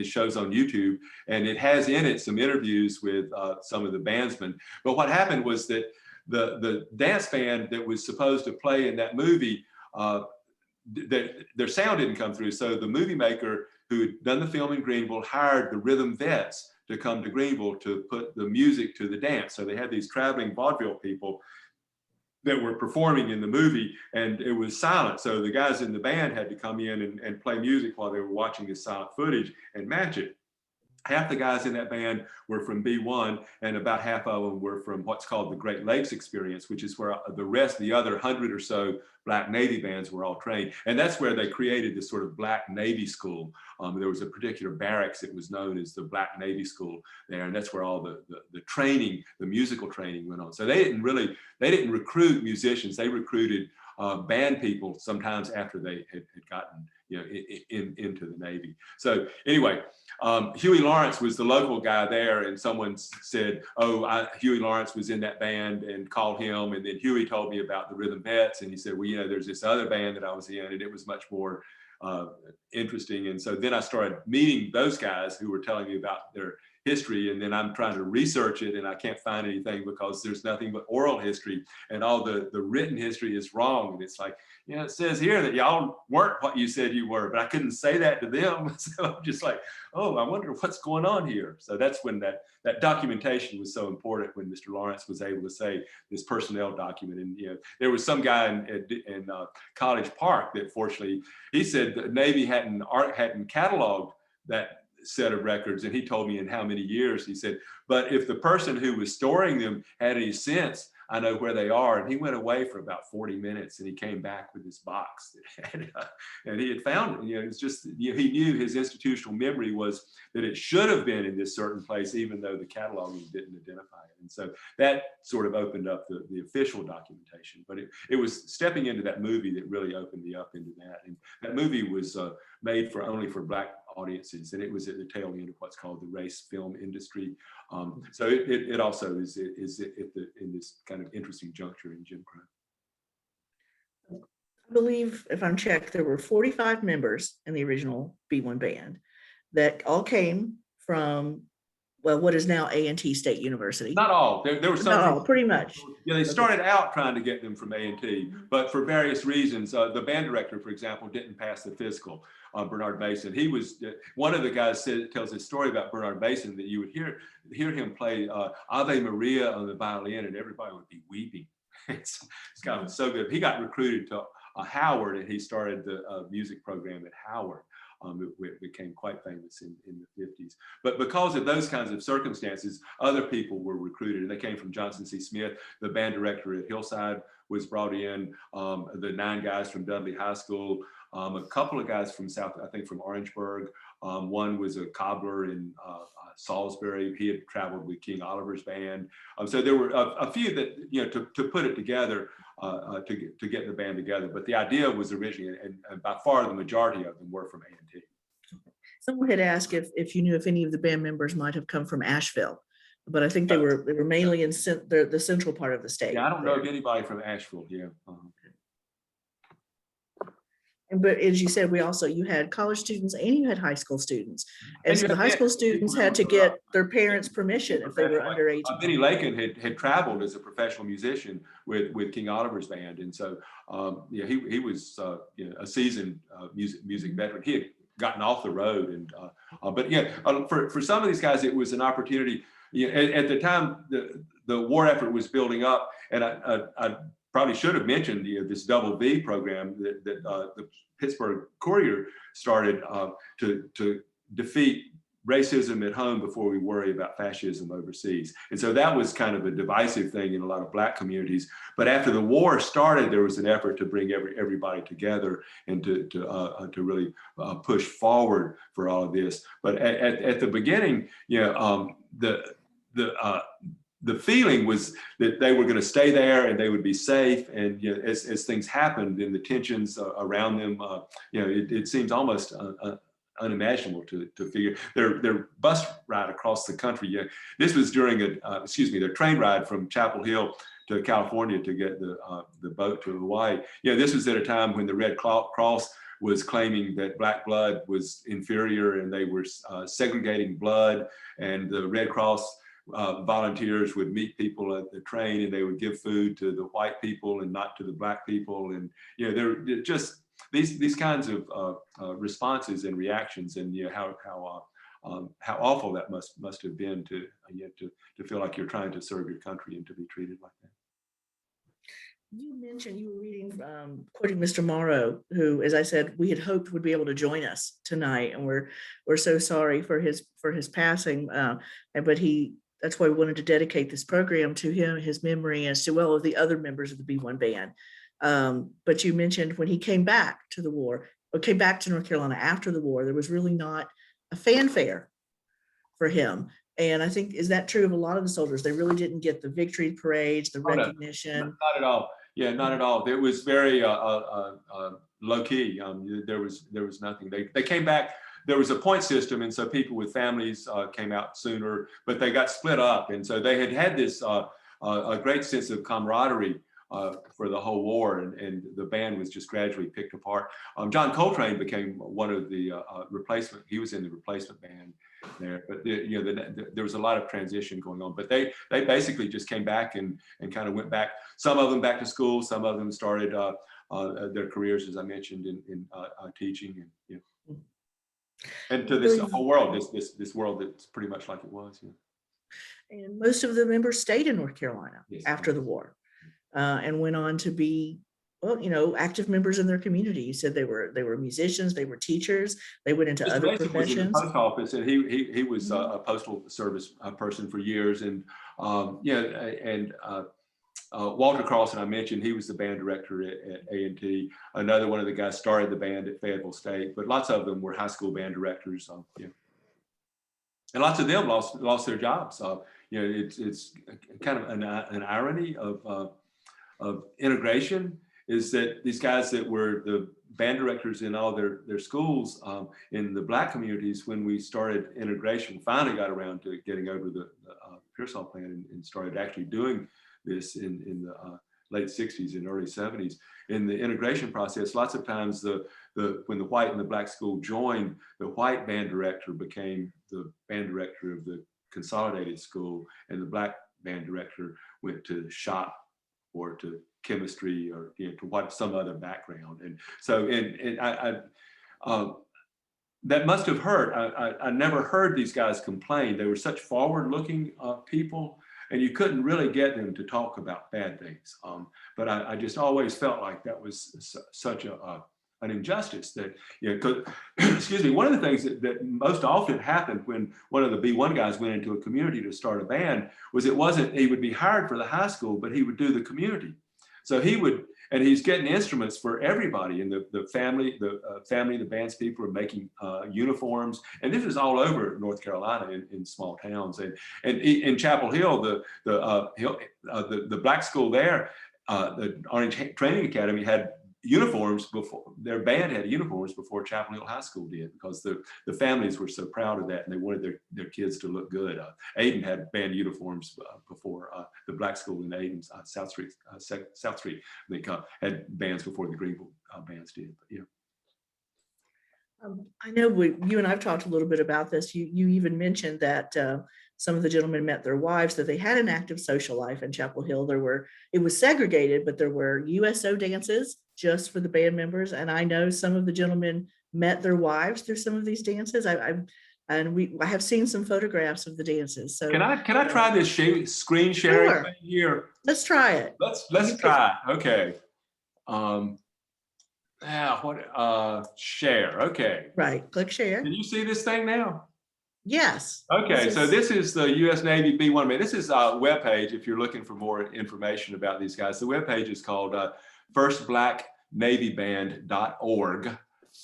[SPEAKER 2] shows on YouTube, and it has in it some interviews with some of the bandsmen. But what happened was that the dance band that was supposed to play in that movie, their sound didn't come through. So the movie maker who had done the film in Greenville hired the rhythm vets to come to Greenville to put the music to the dance. So they had these traveling vaudeville people that were performing in the movie, and it was silent. So the guys in the band had to come in and play music while they were watching this silent footage and match it. Half the guys in that band were from B-1, and about half of them were from what's called the Great Lakes Experience, which is where the other 100 or so Black Navy bands were all trained. And that's where they created this sort of Black Navy school. There was a particular barracks that was known as the Black Navy School there, and that's where all the training, the musical training went on. So they didn't recruit musicians. They recruited band people sometimes after they had gotten into the Navy. So anyway, Huey Lawrence was the local guy there, and someone said, Huey Lawrence was in that band, and called him. And then Huey told me about the Rhythm Vets, and he said, well, there's this other band that I was in, and it was much more interesting. And so then I started meeting those guys who were telling me about their history, and then I'm trying to research it, and I can't find anything because there's nothing but oral history, and all the written history is wrong. And it's like, it says here that y'all weren't what you said you were, but I couldn't say that to them. So I'm just like, I wonder what's going on here. So that's when that documentation was so important, when Mr. Lawrence was able to say this personnel document. And there was some guy in College Park that, fortunately, he said the Navy hadn't cataloged that set of records, and he told me in how many years. He said, but if the person who was storing them had any sense, I know where they are. And he went away for about 40 minutes, and he came back with this box that had, and he had found it. It's just, he knew his institutional memory was that it should have been in this certain place, even though the cataloging didn't identify it. And so that sort of opened up the official documentation. But it was stepping into that movie that really opened me up into that. And that movie was made only for Black audiences, and it was at the tail end of what's called the race film industry. So it also is in this kind of interesting juncture in Jim Crow.
[SPEAKER 1] I believe, if I'm checked, there were 45 members in the original B-1 band that all came from, what is now A&T State University.
[SPEAKER 2] Not all. There were some.
[SPEAKER 1] Not all, pretty much.
[SPEAKER 2] Yeah, they started out trying to get them from A&T, but for various reasons, the band director, for example, didn't pass the physical. Bernard Mason. He was one of the guys tells a story about Bernard Mason that you would hear him play Ave Maria on the violin, and everybody would be weeping. It's kind of so good. He got recruited to Howard, and he started the music program at Howard. It became quite famous in the 50s. But because of those kinds of circumstances, other people were recruited, and they came from Johnson C. Smith. The band director at Hillside was brought in, the 9 guys from Dudley High School, a couple of guys from South, I think from Orangeburg. One was a cobbler in Salisbury. He had traveled with King Oliver's band. So there were a few that, to put it together, to get the band together. But the idea was originally, and by far the majority of them were from A&T.
[SPEAKER 1] Someone had asked if you knew if any of the band members might have come from Asheville, but I think they were mainly in the central part of the state.
[SPEAKER 2] Yeah, I don't know of anybody from Asheville. Yeah.
[SPEAKER 1] But as you said, you had college students and you had high school students. And
[SPEAKER 2] And
[SPEAKER 1] so
[SPEAKER 2] you
[SPEAKER 1] the
[SPEAKER 2] had
[SPEAKER 1] high school
[SPEAKER 2] people
[SPEAKER 1] students
[SPEAKER 2] who
[SPEAKER 1] had to
[SPEAKER 2] were,
[SPEAKER 1] get their parents' permission if they were underage.
[SPEAKER 2] Benny Lakin had traveled as a professional musician with King Oliver's band, and so yeah, he was a seasoned music veteran. He had gotten off the road, and but yeah, for some of these guys, it was an opportunity. At the time, the war effort was building up, and I probably should have mentioned this WWII program that the Pittsburgh Courier started to defeat racism at home before we worry about fascism overseas. And so that was kind of a divisive thing in a lot of Black communities. But after the war started, there was an effort to bring everybody together and to really push forward for all of this. But at the beginning, the feeling was that they were going to stay there and they would be safe. And as things happened and the tensions around them, it seems almost unimaginable to figure their bus ride across the country. Yeah, this was during their train ride from Chapel Hill to California to get the boat to Hawaii. This was at a time when the Red Cross was claiming that Black blood was inferior and they were segregating blood, and the Red Cross volunteers would meet people at the train and they would give food to the white people and not to the Black people. And they're just these kinds of responses and reactions, and how awful that must have been to feel like you're trying to serve your country and to be treated like that.
[SPEAKER 1] You mentioned you were reading, quoting Mr. Morrow, who, as I said, we had hoped would be able to join us tonight, and we're so sorry for his passing. But that's why we wanted to dedicate this program to him, his memory, as to all of the other members of the B-1 band. But you mentioned when he came back to the war, or came back to North Carolina after the war, there was really not a fanfare for him. And I think, is that true of a lot of the soldiers? They really didn't get the victory parades, the recognition.
[SPEAKER 2] Not at all. Yeah, not at all. It was very low key. There was nothing. They came back. There was a point system, and so people with families came out sooner, but they got split up, and so they had this a great sense of camaraderie for the whole war, and the band was just gradually picked apart. John Coltrane became one of the replacement. He was in the replacement band there, but there was a lot of transition going on. But they basically just came back and kind of went back. Some of them back to school. Some of them started their careers, as I mentioned, in teaching, and to this whole world, this world that's pretty much like it was.
[SPEAKER 1] And most of the members stayed in North Carolina after the war. And went on to be, active members in their community. You said they were musicians, they were teachers, they went into other professions.
[SPEAKER 2] Was in the post office, and he was a postal service person for years, and Walter Carlson, I mentioned, he was the band director at A&T. Another one of the guys started the band at Fayetteville State, but lots of them were high school band directors. And lots of them lost their jobs. It's kind of an irony of integration, is that these guys that were the band directors in all their schools in the Black communities, when we started integration, finally got around to getting over the Pearsall plan and started actually doing this in the late 60s and early 70s. In the integration process, lots of times when the white and the Black school joined, the white band director became the band director of the consolidated school, and the Black band director went to shop or to chemistry or to some other background. And so that must have hurt. I never heard these guys complain. They were such forward-looking people, and you couldn't really get them to talk about bad things. But I just always felt like that was such an injustice that, excuse me, one of the things that most often happened when one of the B-1 guys went into a community to start a band was he would be hired for the high school, but he would do the community. So he's getting instruments for everybody, and the family, the band's people are making uniforms, and this is all over North Carolina in small towns, and in Chapel Hill, the Black school there, the Army Training Academy had uniforms before their band had uniforms before Chapel Hill High School did, because the families were so proud of that and they wanted their kids to look good. Aiden had band uniforms before the black school in Aiden's South Street, I think, had bands before the Greenville bands did. But yeah.
[SPEAKER 1] I know you and I've talked a little bit about this. You even mentioned that some of the gentlemen met their wives, that they had an active social life in Chapel Hill. It was segregated, but there were USO dances just for the band members. And I know some of the gentlemen met their wives through some of these dances. I have seen some photographs of the dances. So
[SPEAKER 2] can I try this screen sharing
[SPEAKER 1] Sure.
[SPEAKER 2] thing here?
[SPEAKER 1] Let's try it.
[SPEAKER 2] Let's try it. Okay. Share. Okay.
[SPEAKER 1] Right. Click share.
[SPEAKER 2] Can you see this thing now?
[SPEAKER 1] Yes.
[SPEAKER 2] Okay, so this is the U.S. Navy B-1 man. This is a webpage if you're looking for more information about these guys. The webpage is called firstblacknavyband.org.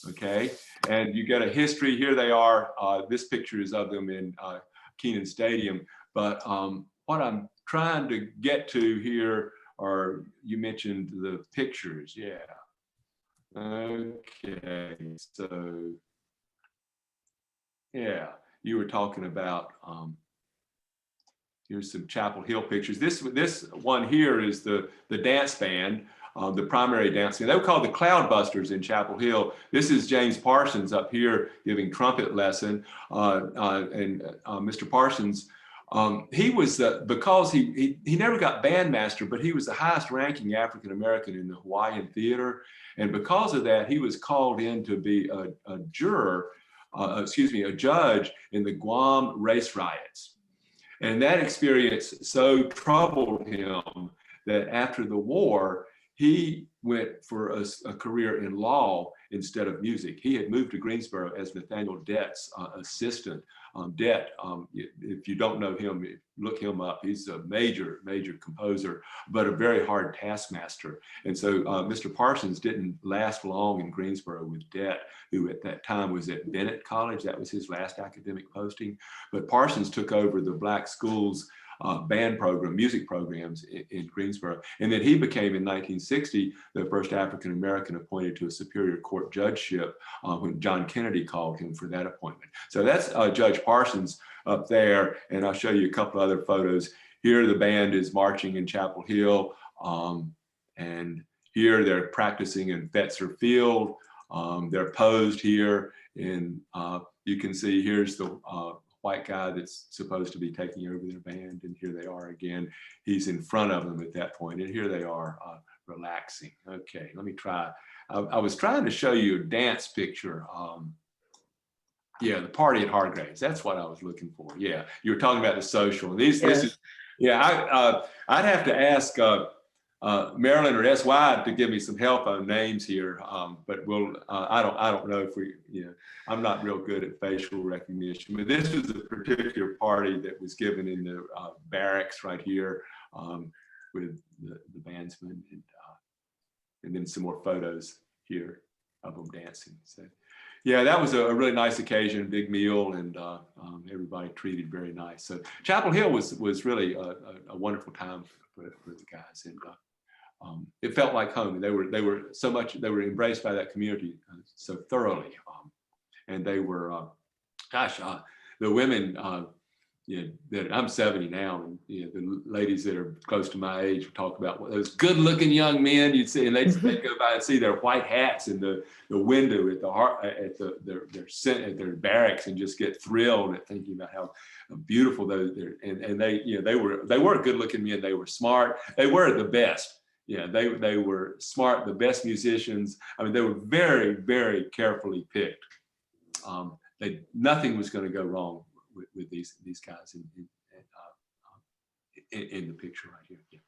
[SPEAKER 2] Okay, and you get a history. Here they are. This picture is of them in Kenan Stadium. But what I'm trying to get to here are, you mentioned the pictures. Yeah. Okay, so yeah. You were talking about, here's some Chapel Hill pictures. This one here is the dance band, the primary dance band. They were called the Cloudbusters in Chapel Hill. This is James Parsons up here giving trumpet lesson. Mr. Parsons, he was, because he never got bandmaster, but he was the highest ranking African-American in the Hawaiian theater. And because of that, he was called in to be a judge in the Guam race riots. And that experience so troubled him that after the war, he went for a career in law instead of music. He had moved to Greensboro as Nathaniel Dett's assistant. Dett, if you don't know him, look him up. He's a major composer, but a very hard taskmaster. And so Mr. Parsons didn't last long in Greensboro with Dett, who at that time was at Bennett College. That was his last academic posting. But Parsons took over the black schools band program, music programs in Greensboro. And then he became, in 1960, the first African-American appointed to a Superior Court judgeship when John Kennedy called him for that appointment. So that's Judge Parsons up there. And I'll show you a couple other photos. Here, the band is marching in Chapel Hill. And here they're practicing in Fetzer Field. They're posed here. And you can see here's the white guy that's supposed to be taking over their band, and here they are again. He's in front of them at that point, and here they are relaxing. Okay, let me try. I was trying to show you a dance picture. Yeah, the party at Hargraves. That's what I was looking for. Yeah, you were talking about the social. And this is, yeah. I'd have to ask Marilyn or SY to give me some help on names here, but we'll. I don't know if we. I'm not real good at facial recognition, but this was a particular party that was given in the barracks right here with the bandsmen, and then some more photos here of them dancing. So, yeah, that was a really nice occasion, big meal, and everybody treated very nice. So Chapel Hill was really a wonderful time for the guys, and it felt like home. They were embraced by that community so thoroughly. And they were, the women, that I'm 70 now, and the ladies that are close to my age talk about those good-looking young men you'd see, and they'd go by and see their white hats in the window at their barracks, and just get thrilled at thinking about how beautiful those. And they were good-looking men. They were smart. They were the best. Yeah, they were smart, the best musicians. I mean, they were very, very carefully picked. Nothing was going to go wrong with these guys in the picture right here. Yeah.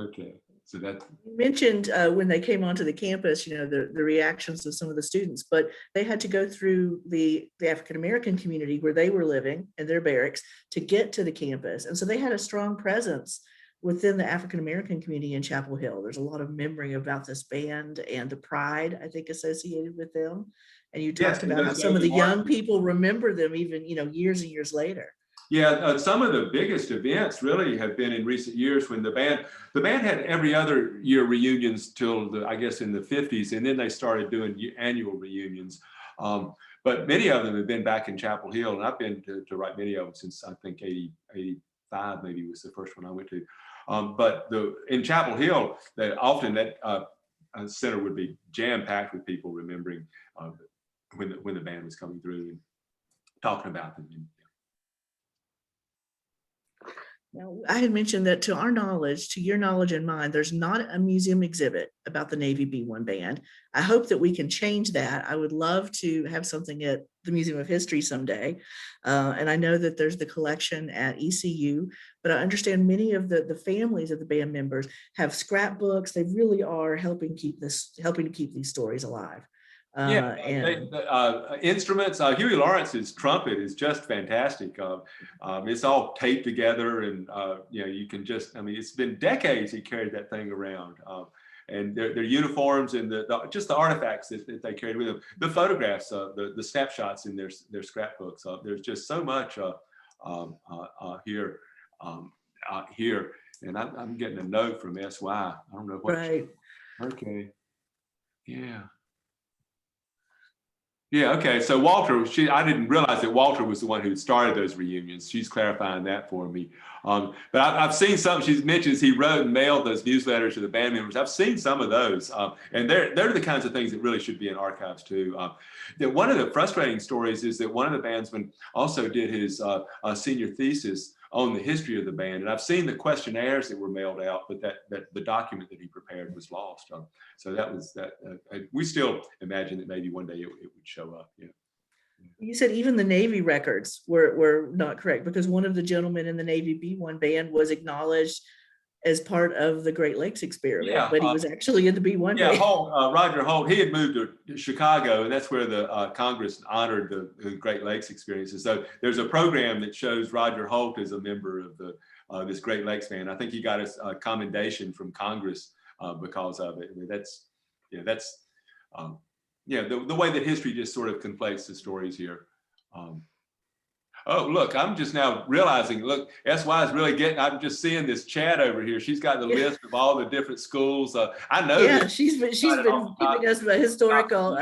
[SPEAKER 2] Okay, so that
[SPEAKER 1] you mentioned when they came onto the campus, the reactions of some of the students, but they had to go through the African-American community where they were living in their barracks to get to the campus, and so they had a strong presence within the African-American community in Chapel Hill. There's a lot of memory about this band and the pride, I think, associated with them. And you talked about how some of the young people remember them even, years and years later.
[SPEAKER 2] Yeah, some of the biggest events really have been in recent years when the band had every other year reunions till I guess in the 50s, and then they started doing annual reunions. But many of them have been back in Chapel Hill, and I've been to write many of them since I think 85 maybe was the first one I went to. But in Chapel Hill, often that center would be jam-packed with people remembering when the band was coming through and talking about them.
[SPEAKER 1] Now, I had mentioned that to our knowledge, to your knowledge and mine, there's not a museum exhibit about the Navy B-1 band. I hope that we can change that. I would love to have something at the Museum of History someday. And I know that there's the collection at ECU, but I understand many of the families of the band members have scrapbooks. They really are helping to keep these stories alive.
[SPEAKER 2] Instruments. Huey Lawrence's trumpet is just fantastic. It's all taped together, and you can just. I mean, it's been decades he carried that thing around, and their uniforms and just the artifacts that they carried with them. The photographs, the snapshots in their scrapbooks. There's just so much here, and I'm getting a note from SY. I don't know what.
[SPEAKER 1] Right.
[SPEAKER 2] Okay. Yeah. Yeah, okay. So Walter, I didn't realize that Walter was the one who started those reunions. She's clarifying that for me. But I've seen some, she mentions he wrote and mailed those newsletters to the band members. I've seen some of those. And they're the kinds of things that really should be in archives too. One of the frustrating stories is that one of the bandsmen also did his senior thesis on the history of the band. And I've seen the questionnaires that were mailed out, but that the document that he prepared was lost. So that was that. We still imagine that maybe one day it would show up. Yeah.
[SPEAKER 1] You said even the Navy records were not correct, because one of the gentlemen in the Navy B-1 band was acknowledged as part of the Great Lakes experiment, but he was actually in the B-1 band.
[SPEAKER 2] Roger Holt, he had moved to Chicago, and that's where the Congress honored the Great Lakes experiences. So there's a program that shows Roger Holt as a member of this Great Lakes band. I think he got a commendation from Congress because of it. I mean, the way that history just sort of conflates the stories here. Oh, look, I'm just now realizing, look, SY is really getting, I'm just seeing this chat over here. She's got the list of all the different schools. I know.
[SPEAKER 1] Yeah, she's been giving us a historical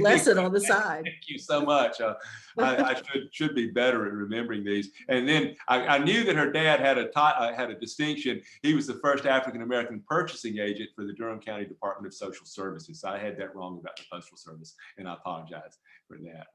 [SPEAKER 1] lesson on the side.
[SPEAKER 2] Thank you so much. I should be better at remembering these. And then I knew that her dad had a distinction. He was the first African-American purchasing agent for the Durham County Department of Social Services. So I had that wrong about the Postal Service, and I apologize for that.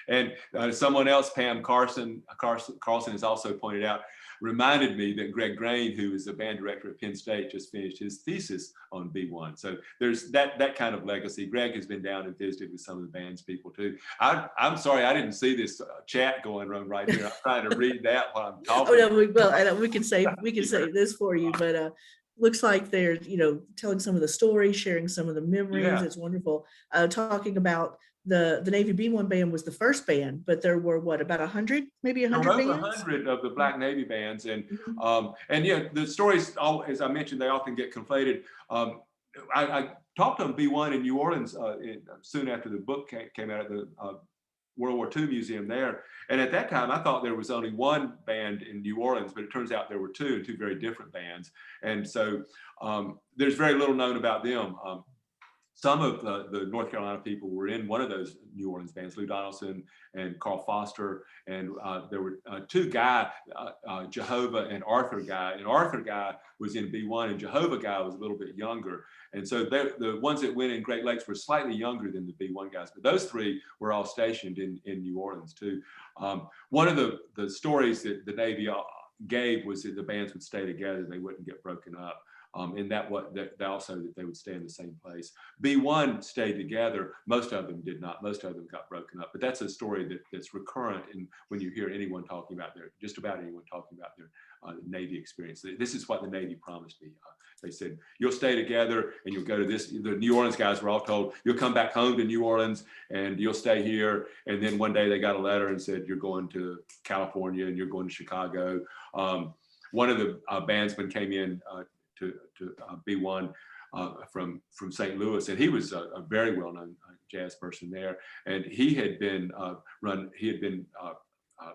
[SPEAKER 2] And someone else, Pam Carlson has also pointed out, reminded me that Greg Grain, who is the band director at Penn State, just finished his thesis on B-1. So there's that kind of legacy. Greg has been down and visited with some of the band's people too. I'm sorry, I didn't see this chat going on right here. I'm trying to read that while I'm talking.
[SPEAKER 1] Oh no, we can say this for you, but looks like they're telling some of the stories, sharing some of the memories. Yeah. It's wonderful. Talking about the Navy B-1 band was the first band, but there were about 100, maybe 100 bands?
[SPEAKER 2] 100 of the Black Navy bands, and the stories, as I mentioned, they often get conflated. I talked on B-1 in New Orleans soon after the book came out at the World War II Museum there, and at that time I thought there was only one band in New Orleans, but it turns out there were two very different bands, and so there's very little known about them. Some of the North Carolina people were in one of those New Orleans bands, Lou Donaldson and Carl Foster, and there were two guys, Jehovah and Arthur Guy. And Arthur Guy was in B-1, and Jehovah Guy was a little bit younger. And so the ones that went in Great Lakes were slightly younger than the B-1 guys, but those three were all stationed in New Orleans too. One of the stories that the Navy gave was that the bands would stay together, they wouldn't get broken up. And also that they would stay in the same place. B-1 stayed together. Most of them did not. Most of them got broken up. But that's a story that's recurrent when you hear anyone talking about just about anyone talking about their Navy experience. This is what the Navy promised me. They said, you'll stay together and you'll go to this. The New Orleans guys were all told, you'll come back home to New Orleans and you'll stay here. And then one day they got a letter and said, you're going to California and you're going to Chicago. One of the bandsmen came in to B-1 from St. Louis, and he was a very well-known jazz person there, and he had been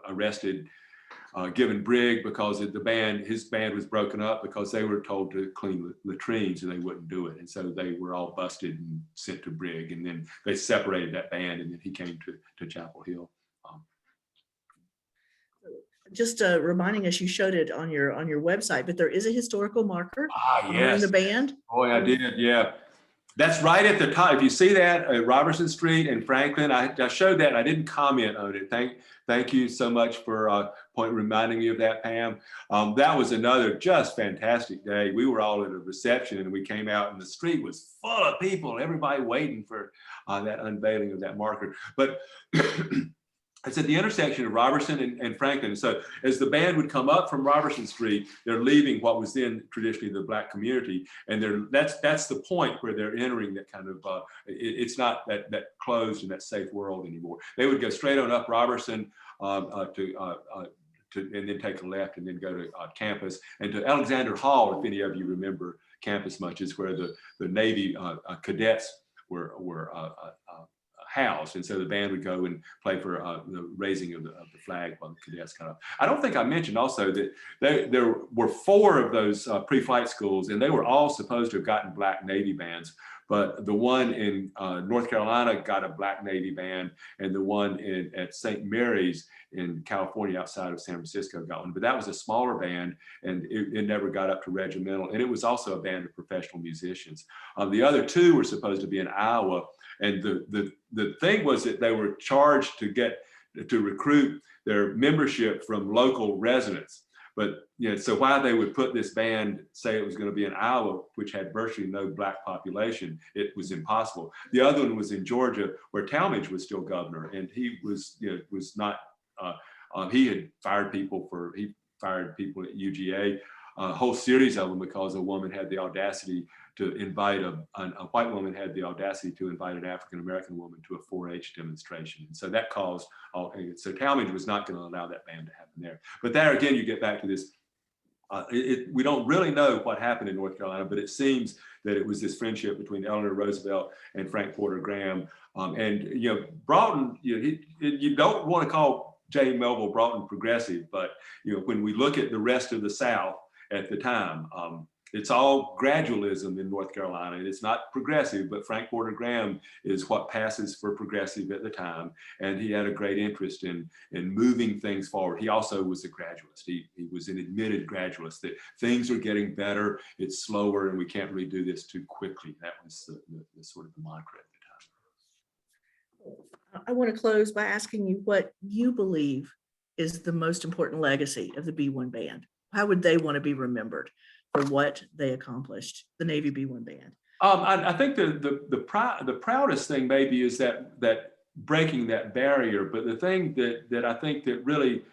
[SPEAKER 2] arrested given brig because his band was broken up because they were told to clean latrines and they wouldn't do it. And so they were all busted and sent to brig. And then they separated that band and then he came to Chapel Hill.
[SPEAKER 1] Just reminding us, you showed it on your website, but there is a historical marker honoring the band.
[SPEAKER 2] Boy, I did, yeah. That's right at the top. If you see that at Robertson Street and Franklin, I showed that and I didn't comment on it. Thank you so much for reminding me of that, Pam. That was another just fantastic day. We were all at a reception and we came out and the street was full of people, everybody waiting for that unveiling of that marker. But it's at the intersection of Robertson and Franklin. So as the band would come up from Robertson Street, they're leaving what was then traditionally the Black community. And that's the point where they're entering that kind of, it's not that closed and that safe world anymore. They would go straight on up Robertson and then take a left and then go to campus and to Alexander Hall, if any of you remember campus much, is where the Navy cadets were housed. And so the band would go and play for the raising of the flag while the cadets come up. I don't think I mentioned also that there were 4 of those pre-flight schools and they were all supposed to have gotten Black Navy bands. But the one in North Carolina got a Black Navy band and the one at St. Mary's in California outside of San Francisco got one. But that was a smaller band and it never got up to regimental. And it was also a band of professional musicians. The other 2 were supposed to be in Iowa. And the thing was that they were charged to recruit their membership from local residents. But so why they would put this band, say it was going to be in Iowa, which had virtually no Black population, it was impossible. The other one was in Georgia, where Talmadge was still governor, and he was not. He had fired people at UGA, a whole series of them because a woman had the audacity to invite a white woman had the audacity to invite an African-American woman to a 4-H demonstration. And so that caused, so Talmadge was not going to allow that ban to happen there. But there again, you get back to this, we don't really know what happened in North Carolina, but it seems that it was this friendship between Eleanor Roosevelt and Frank Porter Graham. And Broughton, you don't want to call J. Melville Broughton progressive, but when we look at the rest of the South at the time, it's all gradualism in North Carolina. And it's not progressive, but Frank Porter Graham is what passes for progressive at the time. And he had a great interest in moving things forward. He also was a gradualist. He was an admitted gradualist, that things are getting better, it's slower, and we can't really do this too quickly. That was the sort of the mantra at the time.
[SPEAKER 1] I want to close by asking you what you believe is the most important legacy of the B-1 band. How would they want to be remembered for what they accomplished, the Navy B-1 band?
[SPEAKER 2] I think the proudest thing maybe is that breaking that barrier, but the thing that I think that really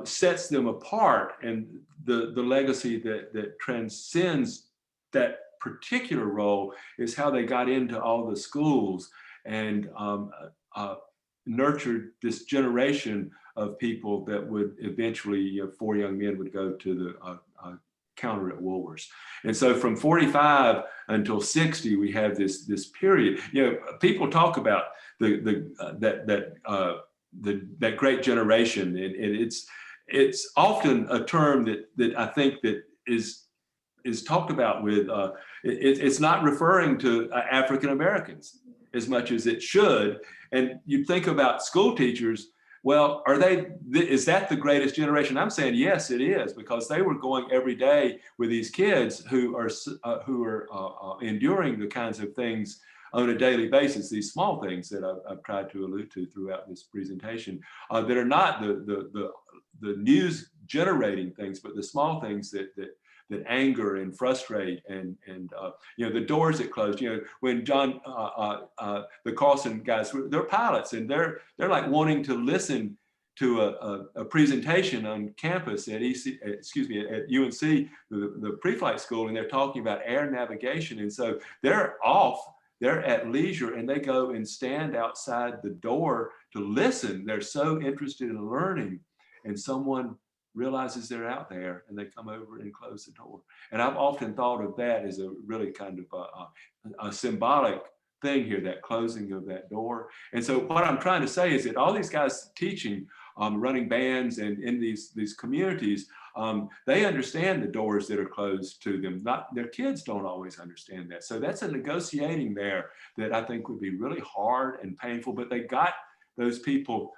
[SPEAKER 2] sets them apart and the legacy that transcends that particular role is how they got into all the schools and nurtured this generation of people that would eventually, 4 young men would go to the counter at Woolworths. And so from 45 until 60, we have this period. People talk about that great generation, and it's often a term that I think that is talked about with it's not referring to African Americans as much as it should. And you think about school teachers. Well, is that the greatest generation? I'm saying yes, it is, because they were going every day with these kids who are enduring the kinds of things on a daily basis, these small things that I've tried to allude to throughout this presentation, that are not the news generating things, but the small things that anger and frustrate and the doors that closed. When John the Carlson guys, they're pilots, and they're like wanting to listen to a presentation on campus at UNC, the pre-flight school, and they're talking about air navigation, and so they're at leisure, and they go and stand outside the door to listen. They're so interested in learning, and someone realizes they're out there and they come over and close the door. And I've often thought of that as a really kind of a symbolic thing here, that closing of that door. And so what I'm trying to say is that all these guys teaching running bands and in these communities, they understand the doors that are closed to them. Not their kids don't always understand that. So that's a negotiating there that I think would be really hard and painful, but they got those people,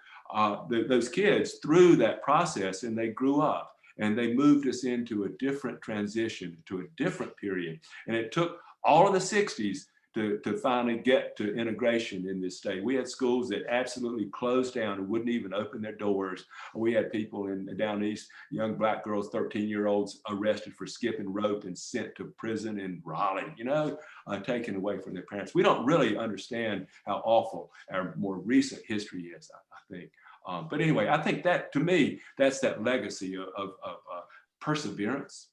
[SPEAKER 2] those kids through that process, and they grew up and they moved us into a different transition, to a different period. And it took all of the 60s to finally get to integration in this state. We had schools that absolutely closed down and wouldn't even open their doors. We had people down east, young black girls, 13-year-olds, arrested for skipping rope and sent to prison in Raleigh, taken away from their parents. We don't really understand how awful our more recent history is, I think. But anyway, I think that, to me, that's that legacy of perseverance.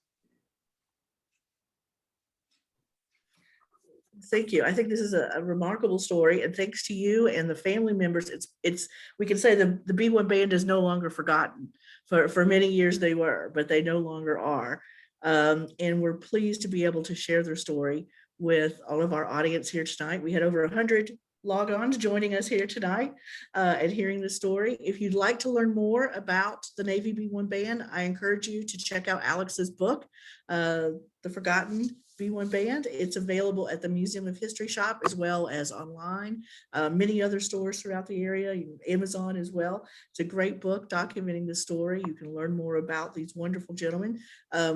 [SPEAKER 1] Thank you. I think this is a remarkable story, and thanks to you and the family members, it's we can say the B-1 band is no longer forgotten. For many years they were, but they no longer are. And we're pleased to be able to share their story with all of our audience here tonight. We had over 100 log-ons joining us here tonight and hearing the story. If you'd like to learn more about the Navy B-1 band, I encourage you to check out Alex's book, The Forgotten B-1 Band. It's available at the Museum of History shop as well as online, many other stores throughout the area, Amazon as well. It's a great book documenting the story. You can learn more about these wonderful gentlemen.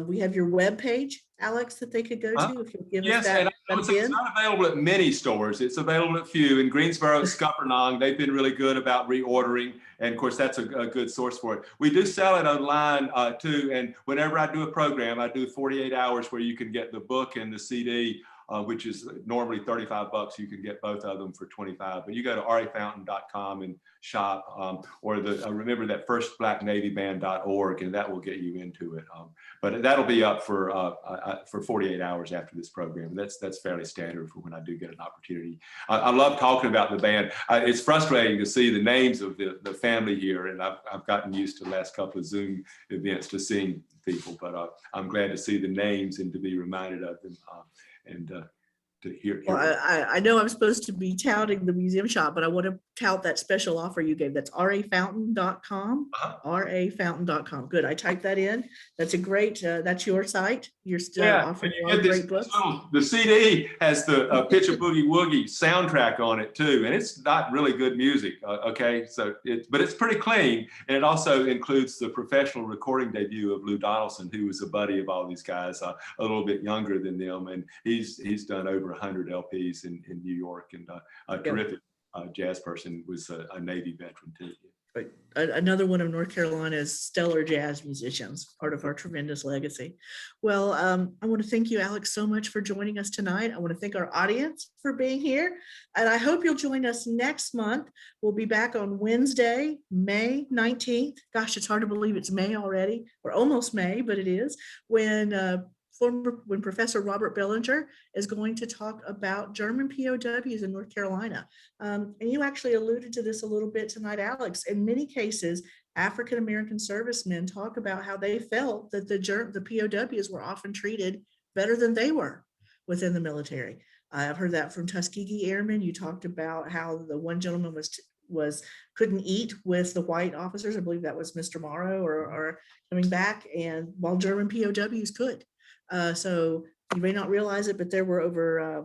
[SPEAKER 1] We have your webpage, Alex, that they could go to if you'll give us that.
[SPEAKER 2] It's not available at many stores. It's available at few. In Greensboro, Scuppernong, they've been really good about reordering. And of course, that's a good source for it. We do sell it online too. And whenever I do a program, I do 48 hours where you can get the book and the CD, which is normally $35. You can get both of them for $25. But you go to rafountain.com and shop, or remember that firstblacknavyband.org, and that will get you into it. But that'll be up for 48 hours after this program. That's fairly standard for when I do get an opportunity. I love talking about the band. It's frustrating to see the names of the family here, and I've gotten used to the last couple of Zoom events to seeing people, but I'm glad to see the names and to be reminded of them. And to hear.
[SPEAKER 1] Well, I know I'm supposed to be touting the museum shop, but I want to tout that special offer you gave. That's rafountain.com, rafountain.com. Good. I typed that in. That's a great, that's your site. You're still offering a lot of great books.
[SPEAKER 2] The CD has the Picture Boogie Woogie soundtrack on it too. And it's not really good music. Okay. So but it's pretty clean. And it also includes the professional recording debut of Lou Donaldson, who was a buddy of all these guys, a little bit younger than them. And he's done over 100 LPs in New York, and a terrific jazz person, was a Navy veteran too.
[SPEAKER 1] Right. Another one of North Carolina's stellar jazz musicians, part of our tremendous legacy. Well, I want to thank you, Alex, so much for joining us tonight. I want to thank our audience for being here, and I hope you'll join us next month. We'll be back on Wednesday, May 19th. Gosh, it's hard to believe it's May already. We're almost May, but it is, when Professor Robert Bellinger is going to talk about German POWs in North Carolina. And you actually alluded to this a little bit tonight, Alex. In many cases, African-American servicemen talk about how they felt that the POWs were often treated better than they were within the military. I've heard that from Tuskegee Airmen. You talked about how the one gentleman couldn't eat with the white officers. I believe that was Mr. Morrow or coming back, and while German POWs could. So you may not realize it, but there were over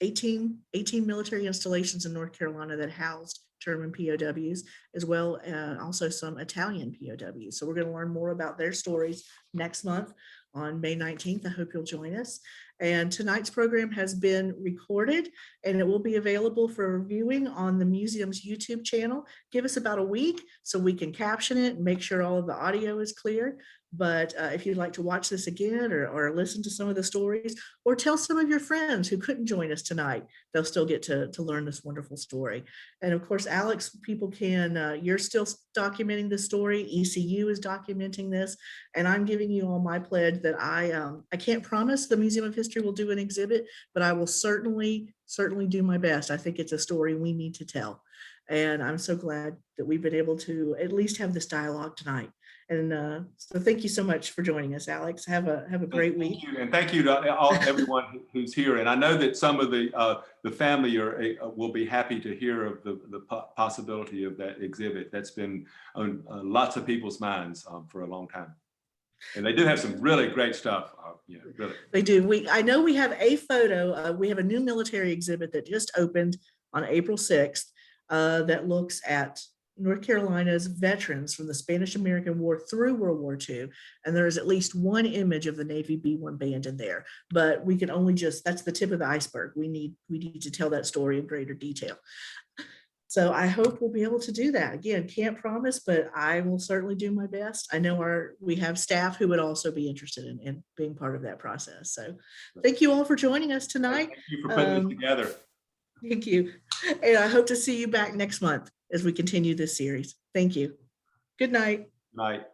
[SPEAKER 1] 18 military installations in North Carolina that housed German POWs, as well as also some Italian POWs. So we're going to learn more about their stories next month on May 19th. I hope you'll join us. And tonight's program has been recorded, and it will be available for viewing on the museum's YouTube channel. Give us about a week so we can caption it and make sure all of the audio is clear. But if you'd like to watch this again or listen to some of the stories, or tell some of your friends who couldn't join us tonight, they'll still get to learn this wonderful story. And of course, Alex, people can, you're still documenting the story. ECU is documenting this. And I'm giving you all my pledge that I can't promise the Museum of History will do an exhibit, but I will certainly do my best. I think it's a story we need to tell. And I'm so glad that we've been able to at least have this dialogue tonight. And so thank you so much for joining us, Alex. Have a great week.
[SPEAKER 2] Thank you, and thank you to everyone who's here. And I know that some of the family will be happy to hear of the possibility of that exhibit. That's been on lots of people's minds for a long time. And they do have some really great stuff. Yeah, really.
[SPEAKER 1] They do. I know we have a photo. We have a new military exhibit that just opened on April 6th that looks at North Carolina's veterans from the Spanish-American War through World War II. And there is at least one image of the Navy B-1 band in there, but we can only that's the tip of the iceberg. We need to tell that story in greater detail. So I hope we'll be able to do that. Again, can't promise, but I will certainly do my best. I know we have staff who would also be interested in being part of that process. So thank you all for joining us tonight.
[SPEAKER 2] Thank you for putting this together.
[SPEAKER 1] Thank you. And I hope to see you back next month as we continue this series. Thank you. Good night.
[SPEAKER 2] Night.